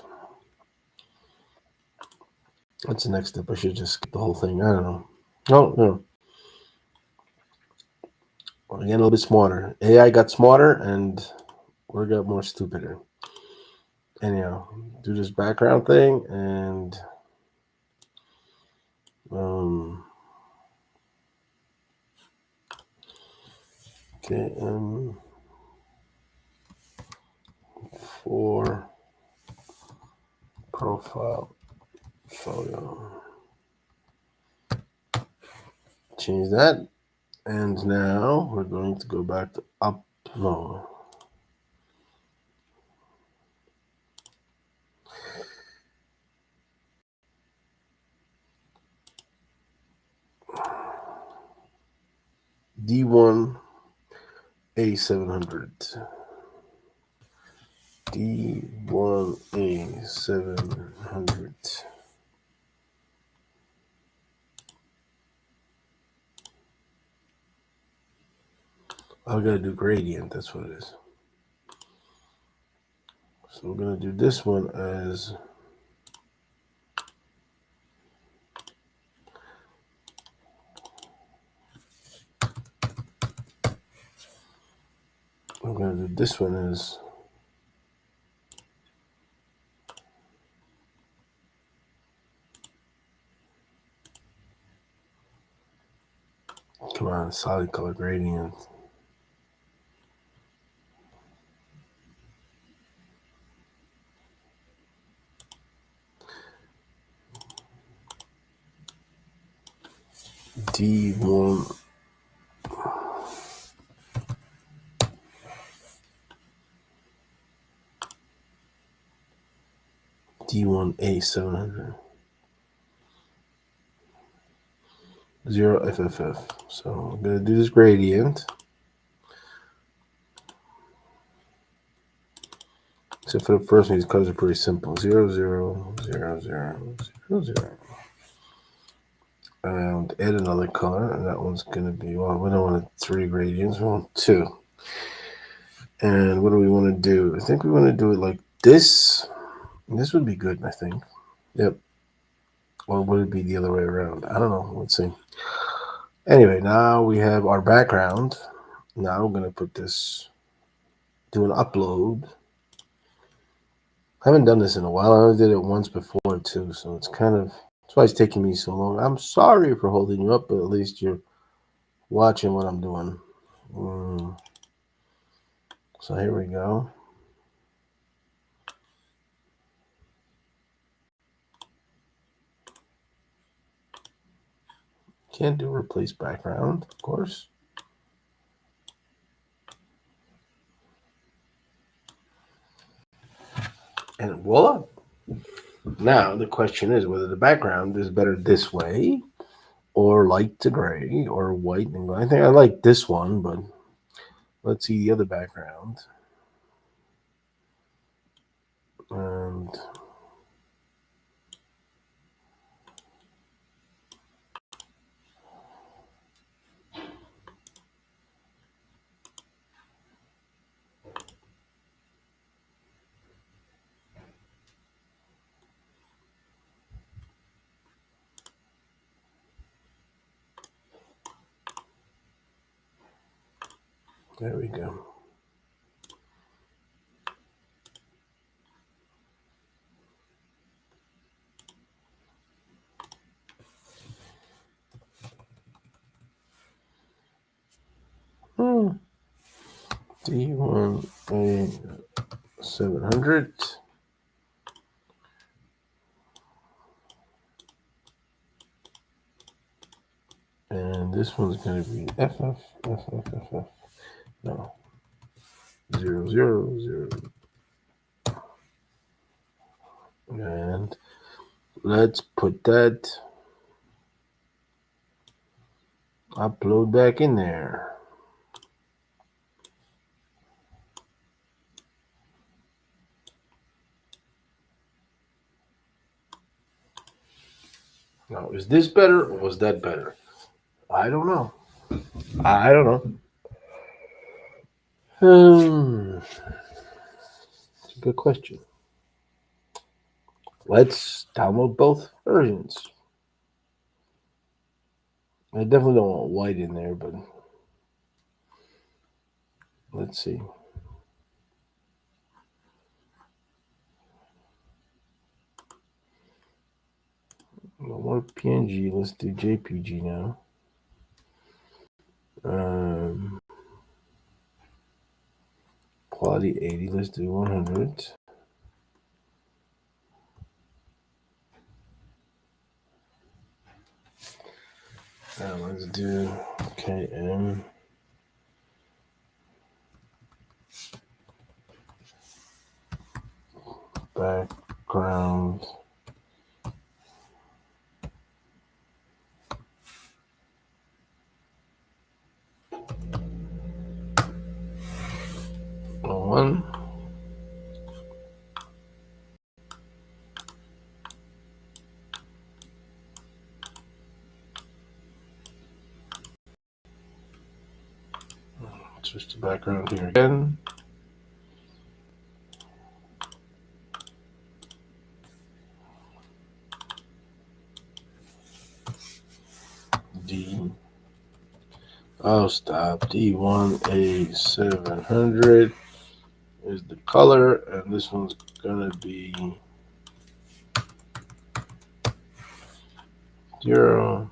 That's the next step. I should just skip the whole thing. I don't know. No. Again, a little bit smarter. AI got smarter and we got more stupider. Anyhow, do this background thing and okay, for profile photo. Change that. And now we're going to go back to upload. D1 A700. D1 A700. I gotta do gradient, that's what it is. So we're gonna do this one as I'm gonna do this one as come on, solid color gradient. D1 D1 A700 0 FFF. So I'm gonna do this gradient. Except for the first one, these colors are pretty simple. 0, 0, 0, 0, 0, 0. And add another color, and that one's gonna be, well, we don't want 3 gradients, we want 2. And what do we want to do? I think we want to do it like this. This would be good, I think. Yep. Or would it be the other way around? I don't know. Let's see. Anyway, now we have our background. Now I'm going to put this, do an upload. I haven't done this in a while. I only did it once before, too. So it's kind of, that's why it's taking me so long. I'm sorry for holding you up, but at least you're watching what I'm doing. So here we go. Can't do replace background, of course. And voila. Now the question is whether the background is better this way or light to gray or white and gray. I think I like this one, but let's see the other background. And there we go. D1A700. And this one's going to be FF. No. 000. And let's put that upload back in there. Now, is this better or was that better? I don't know. I don't know. It's a good question. Let's download both versions. I definitely don't want white in there, but let's see. No more PNG. Let's do JPG now. Quality 80. Let's do 100. Now let's do KM. Background. One. Switch the background here again. D. Oh, stop. D1A700 is the color, and this one's gonna be 0.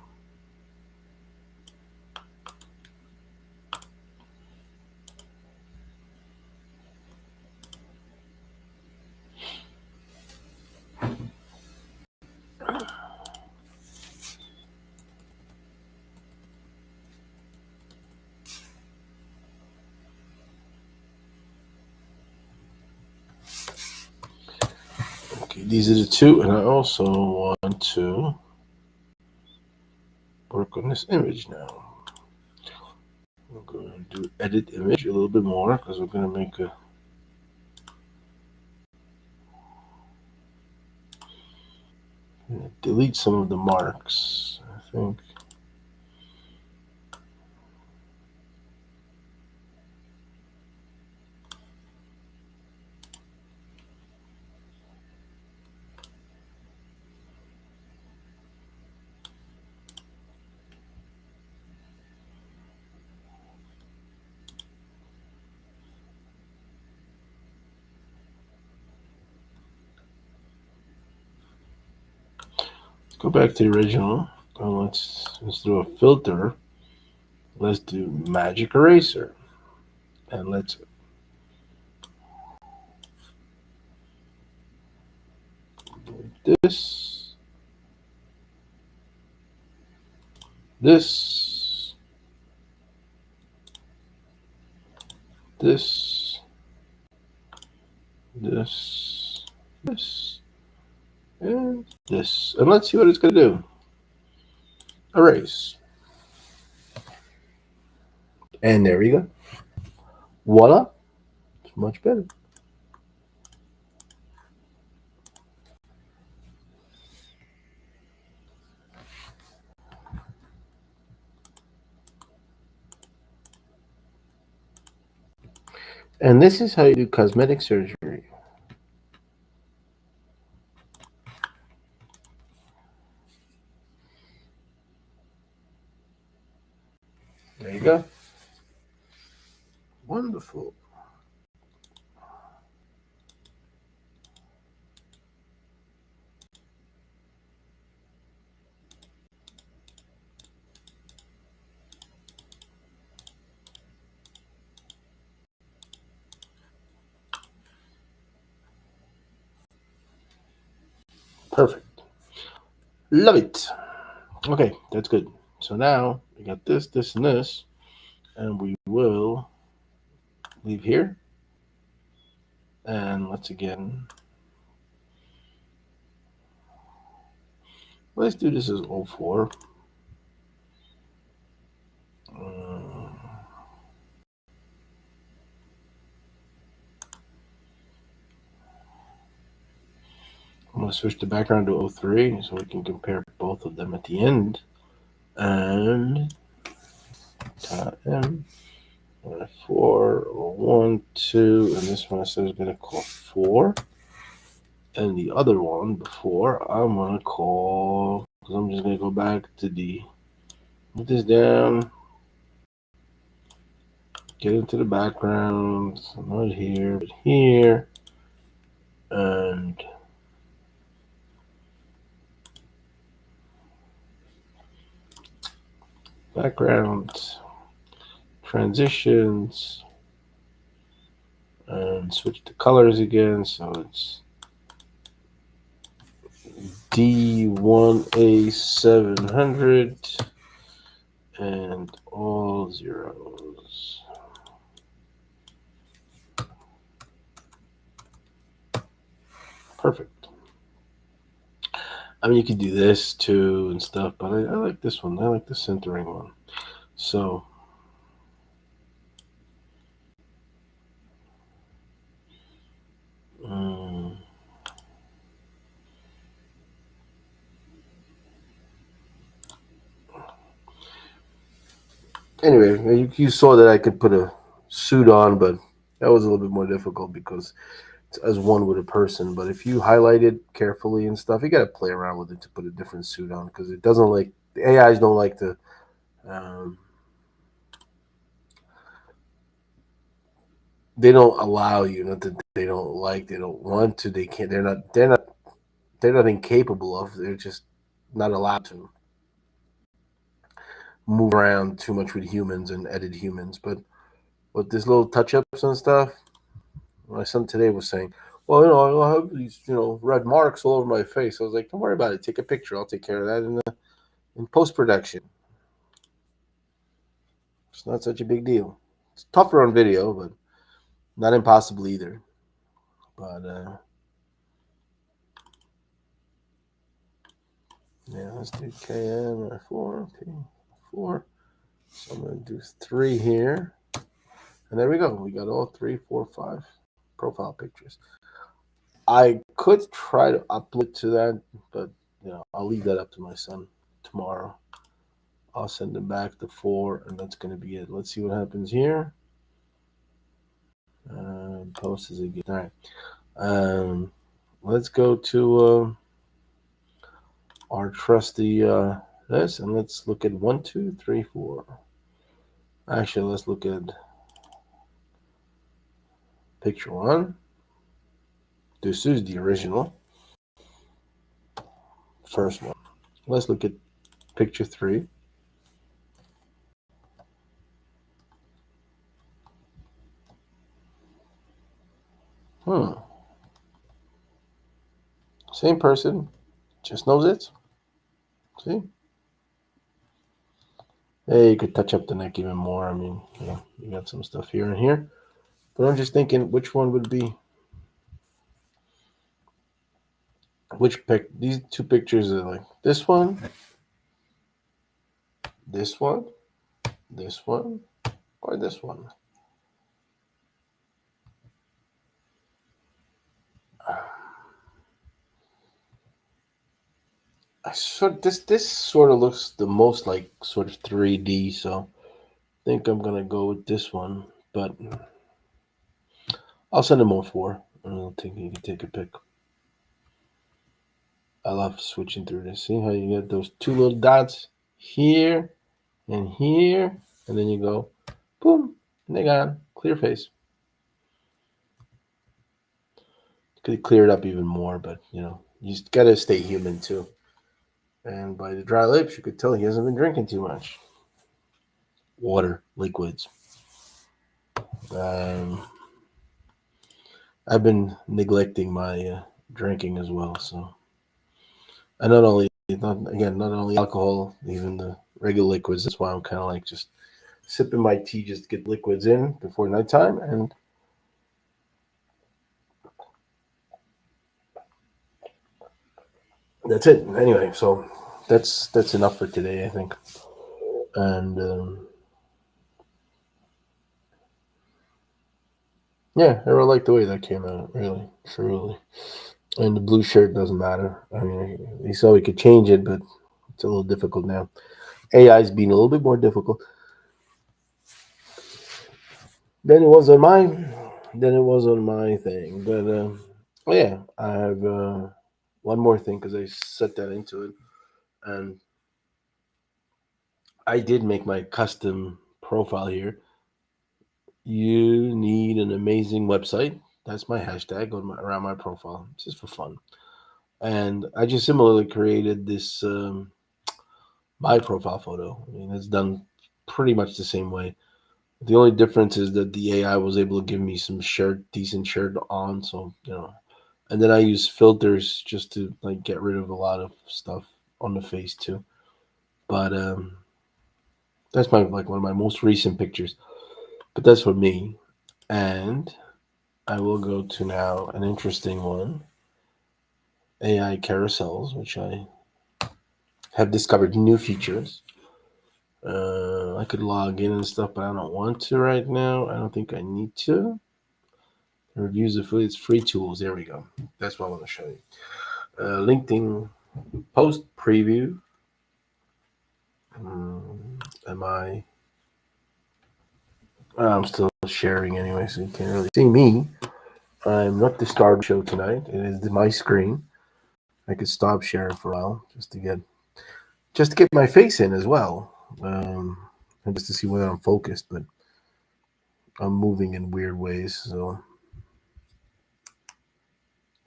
Okay, these are the two, and I also want to work on this image now. We're going to do edit image a little bit more because we're going to make a delete some of the marks, I think. go back to the original. Let's do a filter. Let's do magic eraser. And let's do this, this, this, this, and this. And let's see what it's going to do. Erase. And there we go. Voila. It's much better. And this is how you do cosmetic surgery. There you go. Wonderful. Perfect. Love it. Okay, that's good. So now we got this, this, and this. And we will leave here. And let's do this as 04. I'm going to switch the background to 03 so we can compare both of them at the end. And time 4, 1, 2, and this one I said is going to call 4. And the other one before I'm going to call, because I'm just going to go back to put this down, get into the background, not here, but here, and background, transitions, and switch the colors again, so it's D1A700 and all zeros. Perfect. I mean, you could do this too and stuff, but I like this one. I like the centering one. So, anyway, you saw that I could put a suit on, but that was a little bit more difficult because it's as one with a person. But if you highlight it carefully and stuff, you got to play around with it to put a different suit on because it doesn't like the AIs don't like to. They don't allow you. Not that they don't like. They don't want to. They can't. They're not. They're not. They're not incapable of. They're just not allowed to move around too much with humans and edit humans. But with this little touch ups and stuff, my son today was saying, "Well, I have these, red marks all over my face." I was like, "Don't worry about it. Take a picture. I'll take care of that in post production. It's not such a big deal. It's tougher on video, but not impossible either." But yeah, let's do KM 4 P4. So I'm going to do 3 here. And there we go. We got all 3, 4, 5 profile pictures. I could try to upload to that, but I'll leave that up to my son tomorrow. I'll send him back the 4, and that's going to be it. Let's see what happens here. Post is again. All right. Let's go to our trusty this, and let's look at 1, 2, 3, 4. Actually, let's look at picture 1. This is the original. First one. Let's look at picture 3. Hmm. Same person, just knows it. See? Hey, you could touch up the neck even more. I mean, you got some stuff here and here. But I'm just thinking which one would be which pic these two pictures are like this one, this one, or this one. This sort of looks the most like sort of 3D, so I think I'm gonna go with this one. But I'll send him all four, and I'll take you can take a pick. I love switching through this. See how you get those two little dots here and here, and then you go, boom, and they gone. Clear face. Could clear it up even more, but you just gotta stay human too. And by the dry lips, you could tell he hasn't been drinking too much. Water, liquids. Um, I've been neglecting my drinking as well, so I not only alcohol, even the regular liquids. That's why I'm kind of like just sipping my tea just to get liquids in before nighttime, and that's it. Anyway, so that's enough for today, I think. And yeah, I really like the way that came out. Really, truly. And the blue shirt doesn't matter. I mean, he saw we could change it, but it's a little difficult now. AI is being a little bit more difficult than it was on my thing. But oh yeah, I have one more thing because I set that into it, and I did make my custom profile here. You need an amazing website. That's my hashtag around my profile, just for fun. And I just similarly created this my profile photo. I mean, it's done pretty much the same way. The only difference is that the AI was able to give me some decent shirt on. So and then I use filters just to like get rid of a lot of stuff on the face too. But that's my like one of my most recent pictures. But that's for me, and I will go to now an interesting one: AI carousels, which I have discovered new features. I could log in and stuff, but I don't want to right now. I don't think I need to. Reviews affiliates free tools. There we go. That's what I want to show you. LinkedIn post preview. Am I? I'm still sharing anyway, so you can't really see me. I'm not the star of the show tonight. It is my screen. I could stop sharing for a while just to get my face in as well, and just to see whether I'm focused. But I'm moving in weird ways, so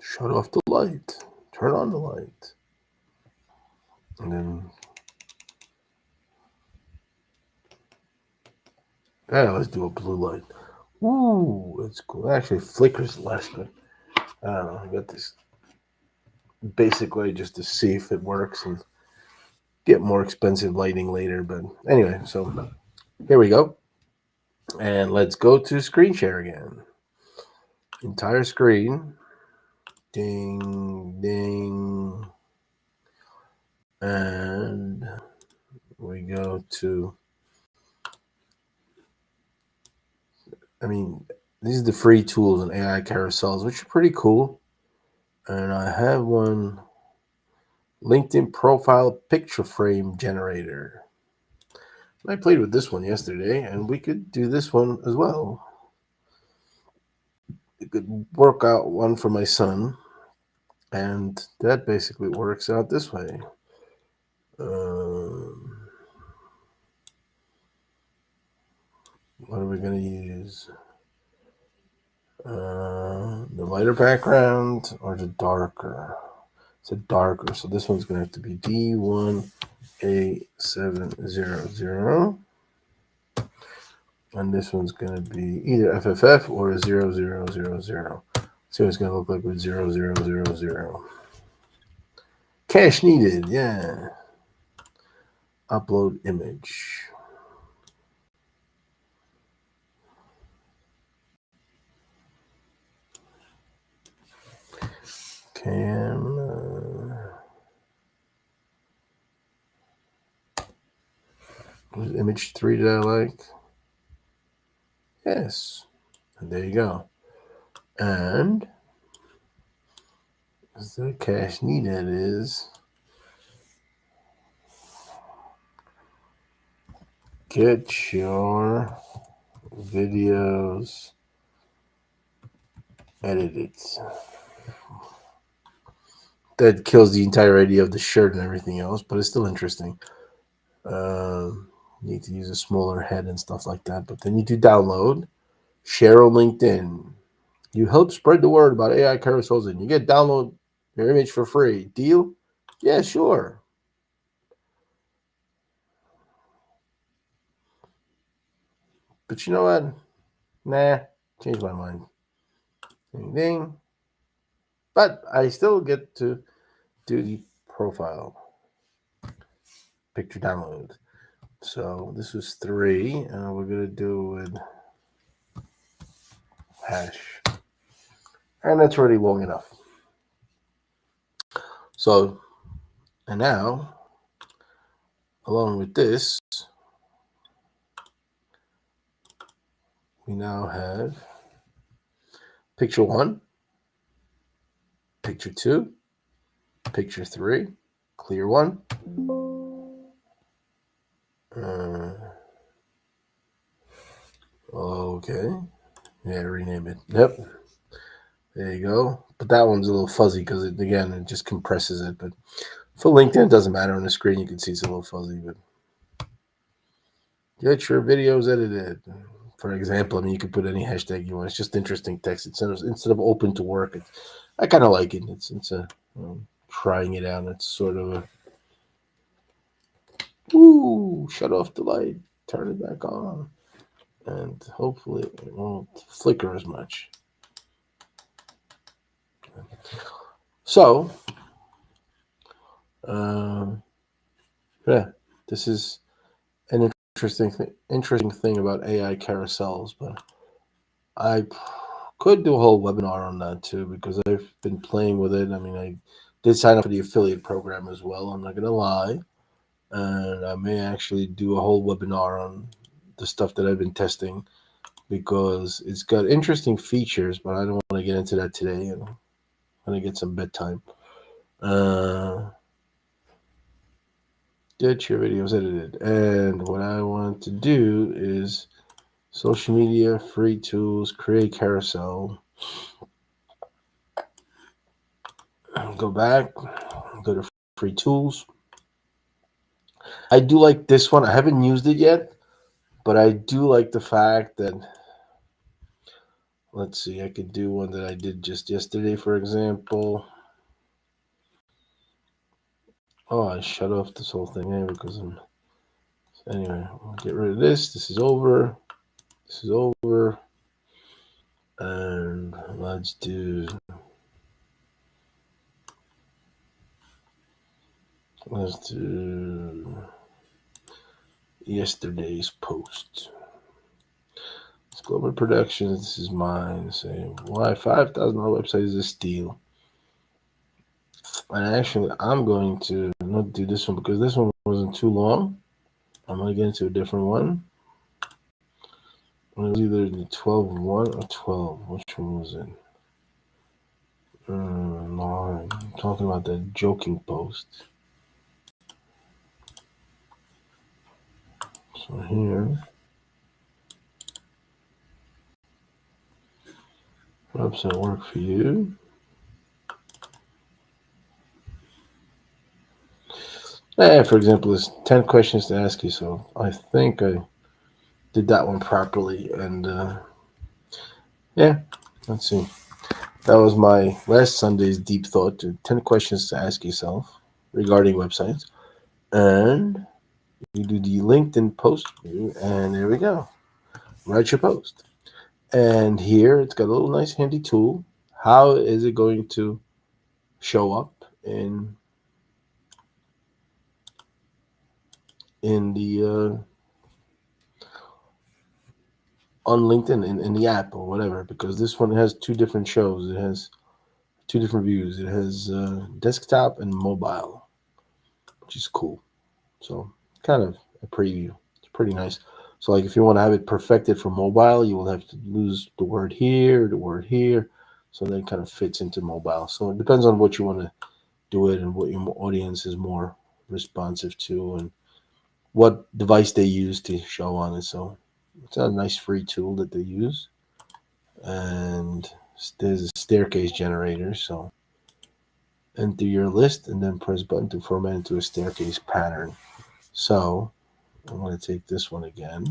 shut off the light, turn on the light, and then let's do a blue light. Ooh, it's cool. It actually flickers less, but I don't know. I got this basic way just to see if it works and get more expensive lighting later. But anyway, so here we go. And let's go to screen share again. Entire screen. Ding, ding. And we go to, I mean, these are the free tools and AI carousels, which are pretty cool. And I have one LinkedIn profile picture frame generator. I played with this one yesterday, and we could do this one as well. It could work out one for my son, and that basically works out this way. What are we going to use? The lighter background or the darker? It's a darker, so this one's going to have to be D1A700. And this one's going to be either FFF or 0000. See what it's going to look like with 0000. Cache needed, yeah. Upload image. Was image 3 that I like? Yes. And there you go. And the cache needed is get your videos edited. That kills the entire idea of the shirt and everything else, but it's still interesting. Need to use a smaller head and stuff like that. But then you do download, share on LinkedIn. You help spread the word about AI carousels, and you get download your image for free. Deal? Yeah, sure. But you know what? Nah, changed my mind. Ding, ding. But I still get to do the profile picture download. So this was 3, and we're gonna do with hash, and that's already long enough. So, and now, along with this, we now have picture 1, picture 2, picture 3, clear 1. Okay. Yeah, rename it. Yep. There you go. But that one's a little fuzzy because it just compresses it. But for LinkedIn, it doesn't matter. On the screen, you can see it's a little fuzzy. But get your videos edited. For example, I mean, you could put any hashtag you want. It's just interesting text. Instead of open to work, I kind of like it. It's a trying it out. It's sort of a shut off the light, turn it back on, and hopefully it won't flicker as much. So, yeah, this is an interesting thing about AI carousels, but I could do a whole webinar on that too because I've been playing with it. I mean, I did sign up for the affiliate program as well. I'm not gonna lie, and I may actually do a whole webinar on the stuff that I've been testing because it's got interesting features. But I don't want to get into that today. I'm gonna get some bedtime. Get your videos edited, and what I want to do is social media, free tools, create carousel. Go back, go to free tools. I do like this one. I haven't used it yet, but I do like the fact that, let's see, I could do one that I did just yesterday, for example. Oh, I shut off this whole thing here because anyway, I'll get rid of this. This is over. This is over. And let's do yesterday's post. It's Global Productions. This is mine. Say why $5,000 website is a steal. And actually, I'm going to not do this one because this one wasn't too long. I'm going to get into a different one. It was either the 12.1 or 12. Which one was it? No, I'm talking about that joking post. So here, website work for you. For example, there's 10 questions to ask you. So I think I did that one properly. And yeah, let's see. That was my last Sunday's deep thought to 10 questions to ask yourself regarding websites. And you do the LinkedIn post view, and there we go. Write your post. And here it's got a little nice handy tool. How is it going to show up in the on LinkedIn in the app or whatever? Because this one has two different shows. It has two different views. It has desktop and mobile, which is cool. So kind of a preview. It's pretty nice. So like if you want to have it perfected for mobile, you will have to lose the word here, the word here. So then it kind of fits into mobile. So it depends on what you want to do it and what your audience is more responsive to and what device they use to show on it. So it's a nice free tool that they use. And there's a staircase generator. So enter your list and then press button to format into a staircase pattern. So I'm going to take this one again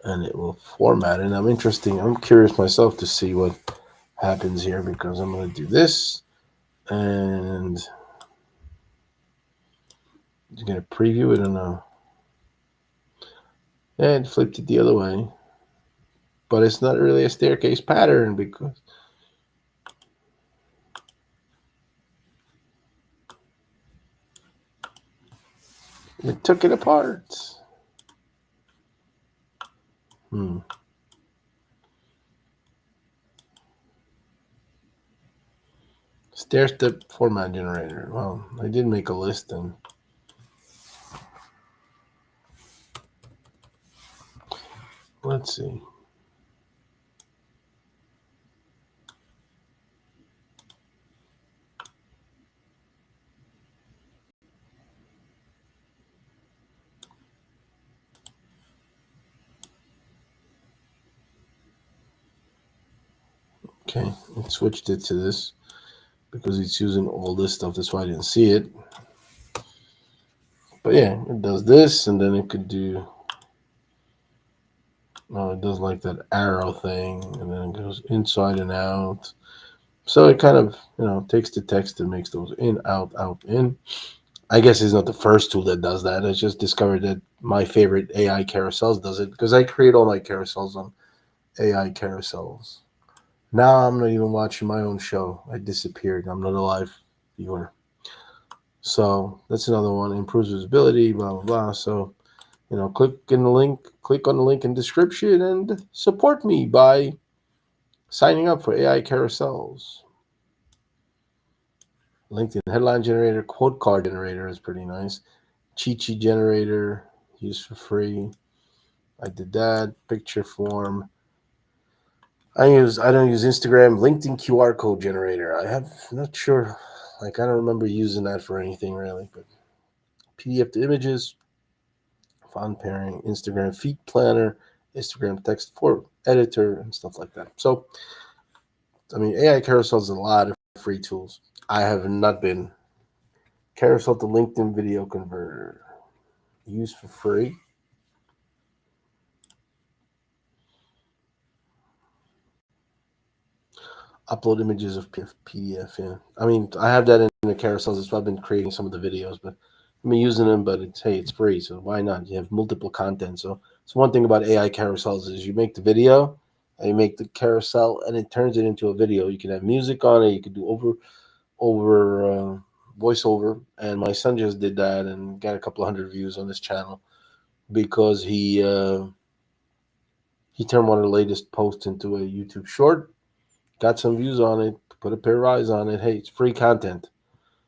and it will format it. I'm curious myself to see what happens here because I'm going to do this and I'm going to preview it and flipped it the other way. But it's not really a staircase pattern because it took it apart. Hmm. Stair step format generator. Well, I did make a list and let's see. Okay, it switched it to this because it's using all this stuff. That's why I didn't see it. But yeah, it does this, and then it could do. No, it does like that arrow thing, and then it goes inside and out. So it kind of takes the text and makes those in, out, out, in. I guess it's not the first tool that does that. I just discovered that my favorite AI carousels does it because I create all my carousels on AI carousels. Now I'm not even watching my own show. I disappeared. I'm not a live viewer. So that's another one. Improves visibility, blah blah blah. So click on the link in description and support me by signing up for AI carousels. LinkedIn headline generator, quote card generator is pretty nice. Cheat sheet generator, used for free. I did that. Picture form. I don't use Instagram. LinkedIn QR code generator. Not sure. Like I don't remember using that for anything really, but PDF to images, font pairing, Instagram feed planner, Instagram text for editor, and stuff like that. So, I mean, AI carousel is a lot of free tools. I have not been carousel to LinkedIn video converter used for free. Upload images of PDF. Yeah, I mean, I have that in the carousels. That's why I've been creating some of the videos, but I've been using them. But it's free, so why not? You have multiple content. So one thing about AI carousels is you make the video, and you make the carousel, and it turns it into a video. You can have music on it. You can do over voiceover. And my son just did that and got a couple of hundred views on this channel because he turned one of the latest posts into a YouTube short, got some views on it, put a pair of eyes on it. Hey, it's free content.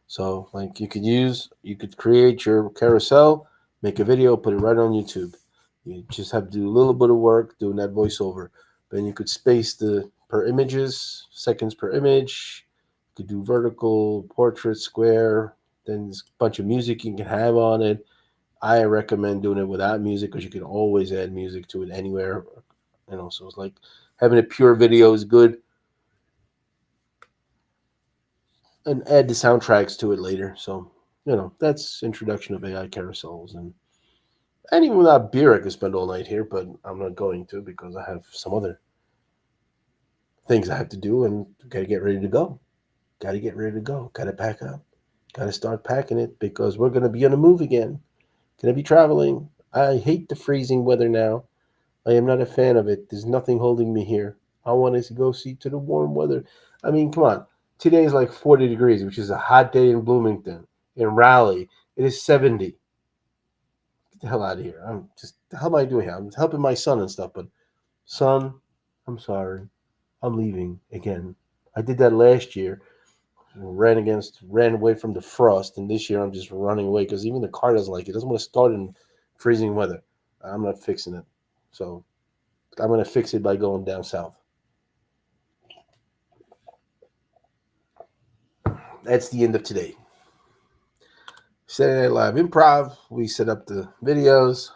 So like you could create your carousel, make a video, put it right on YouTube. You just have to do a little bit of work doing that voiceover. Then you could space the per images, seconds per image. You could do vertical, portrait, square. Then there's a bunch of music you can have on it. I recommend doing it without music because you can always add music to it anywhere. So it's like having a pure video is good and add the soundtracks to it later. So, that's introduction of AI carousels. And even without beer, I could spend all night here, but I'm not going to because I have some other things I have to do and got to get ready to go. Got to get ready to go. Got to pack up. Got to start packing it because we're going to be on the move again. Going to be traveling. I hate the freezing weather now. I am not a fan of it. There's nothing holding me here. I wanted to go see to the warm weather. I mean, come on. Today is like 40 degrees, which is a hot day in Bloomington. In Raleigh, it is 70. Get the hell out of here. I'm just, the hell am I doing here? I'm helping my son and stuff, but son, I'm sorry. I'm leaving again. I did that last year. Ran away from the frost, and this year I'm just running away because even the car doesn't like it. It doesn't want to start in freezing weather. I'm not fixing it. So I'm going to fix it by going down south. That's the end of today. Saturday Night Live Improv. We set up the videos,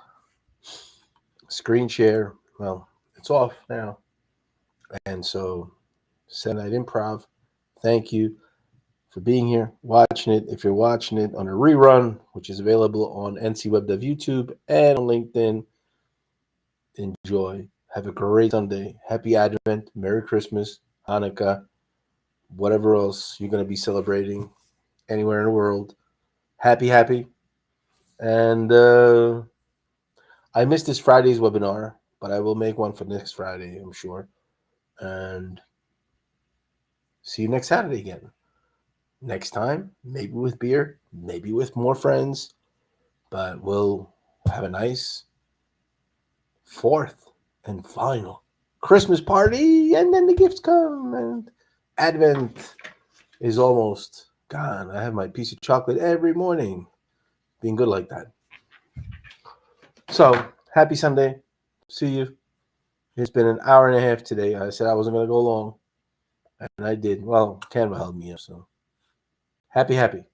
screen share. Well, it's off now. And so, Saturday Night Improv, thank you for being here, watching it. If you're watching it on a rerun, which is available on ncweb.youtube and on LinkedIn, enjoy. Have a great Sunday. Happy Advent. Merry Christmas, Hanukkah, whatever else you're going to be celebrating anywhere in the world. Happy. And I missed this Friday's webinar, but I will make one for next Friday, I'm sure. And see you next Saturday again. Next time, maybe with beer, maybe with more friends, but we'll have a nice fourth and final Christmas party, and then the gifts come, and Advent is almost gone. I have my piece of chocolate every morning, being good like that. So, happy Sunday. See you. It's been an hour and a half today. I said I wasn't going to go long, and I did. Well, Canva held me up, so happy.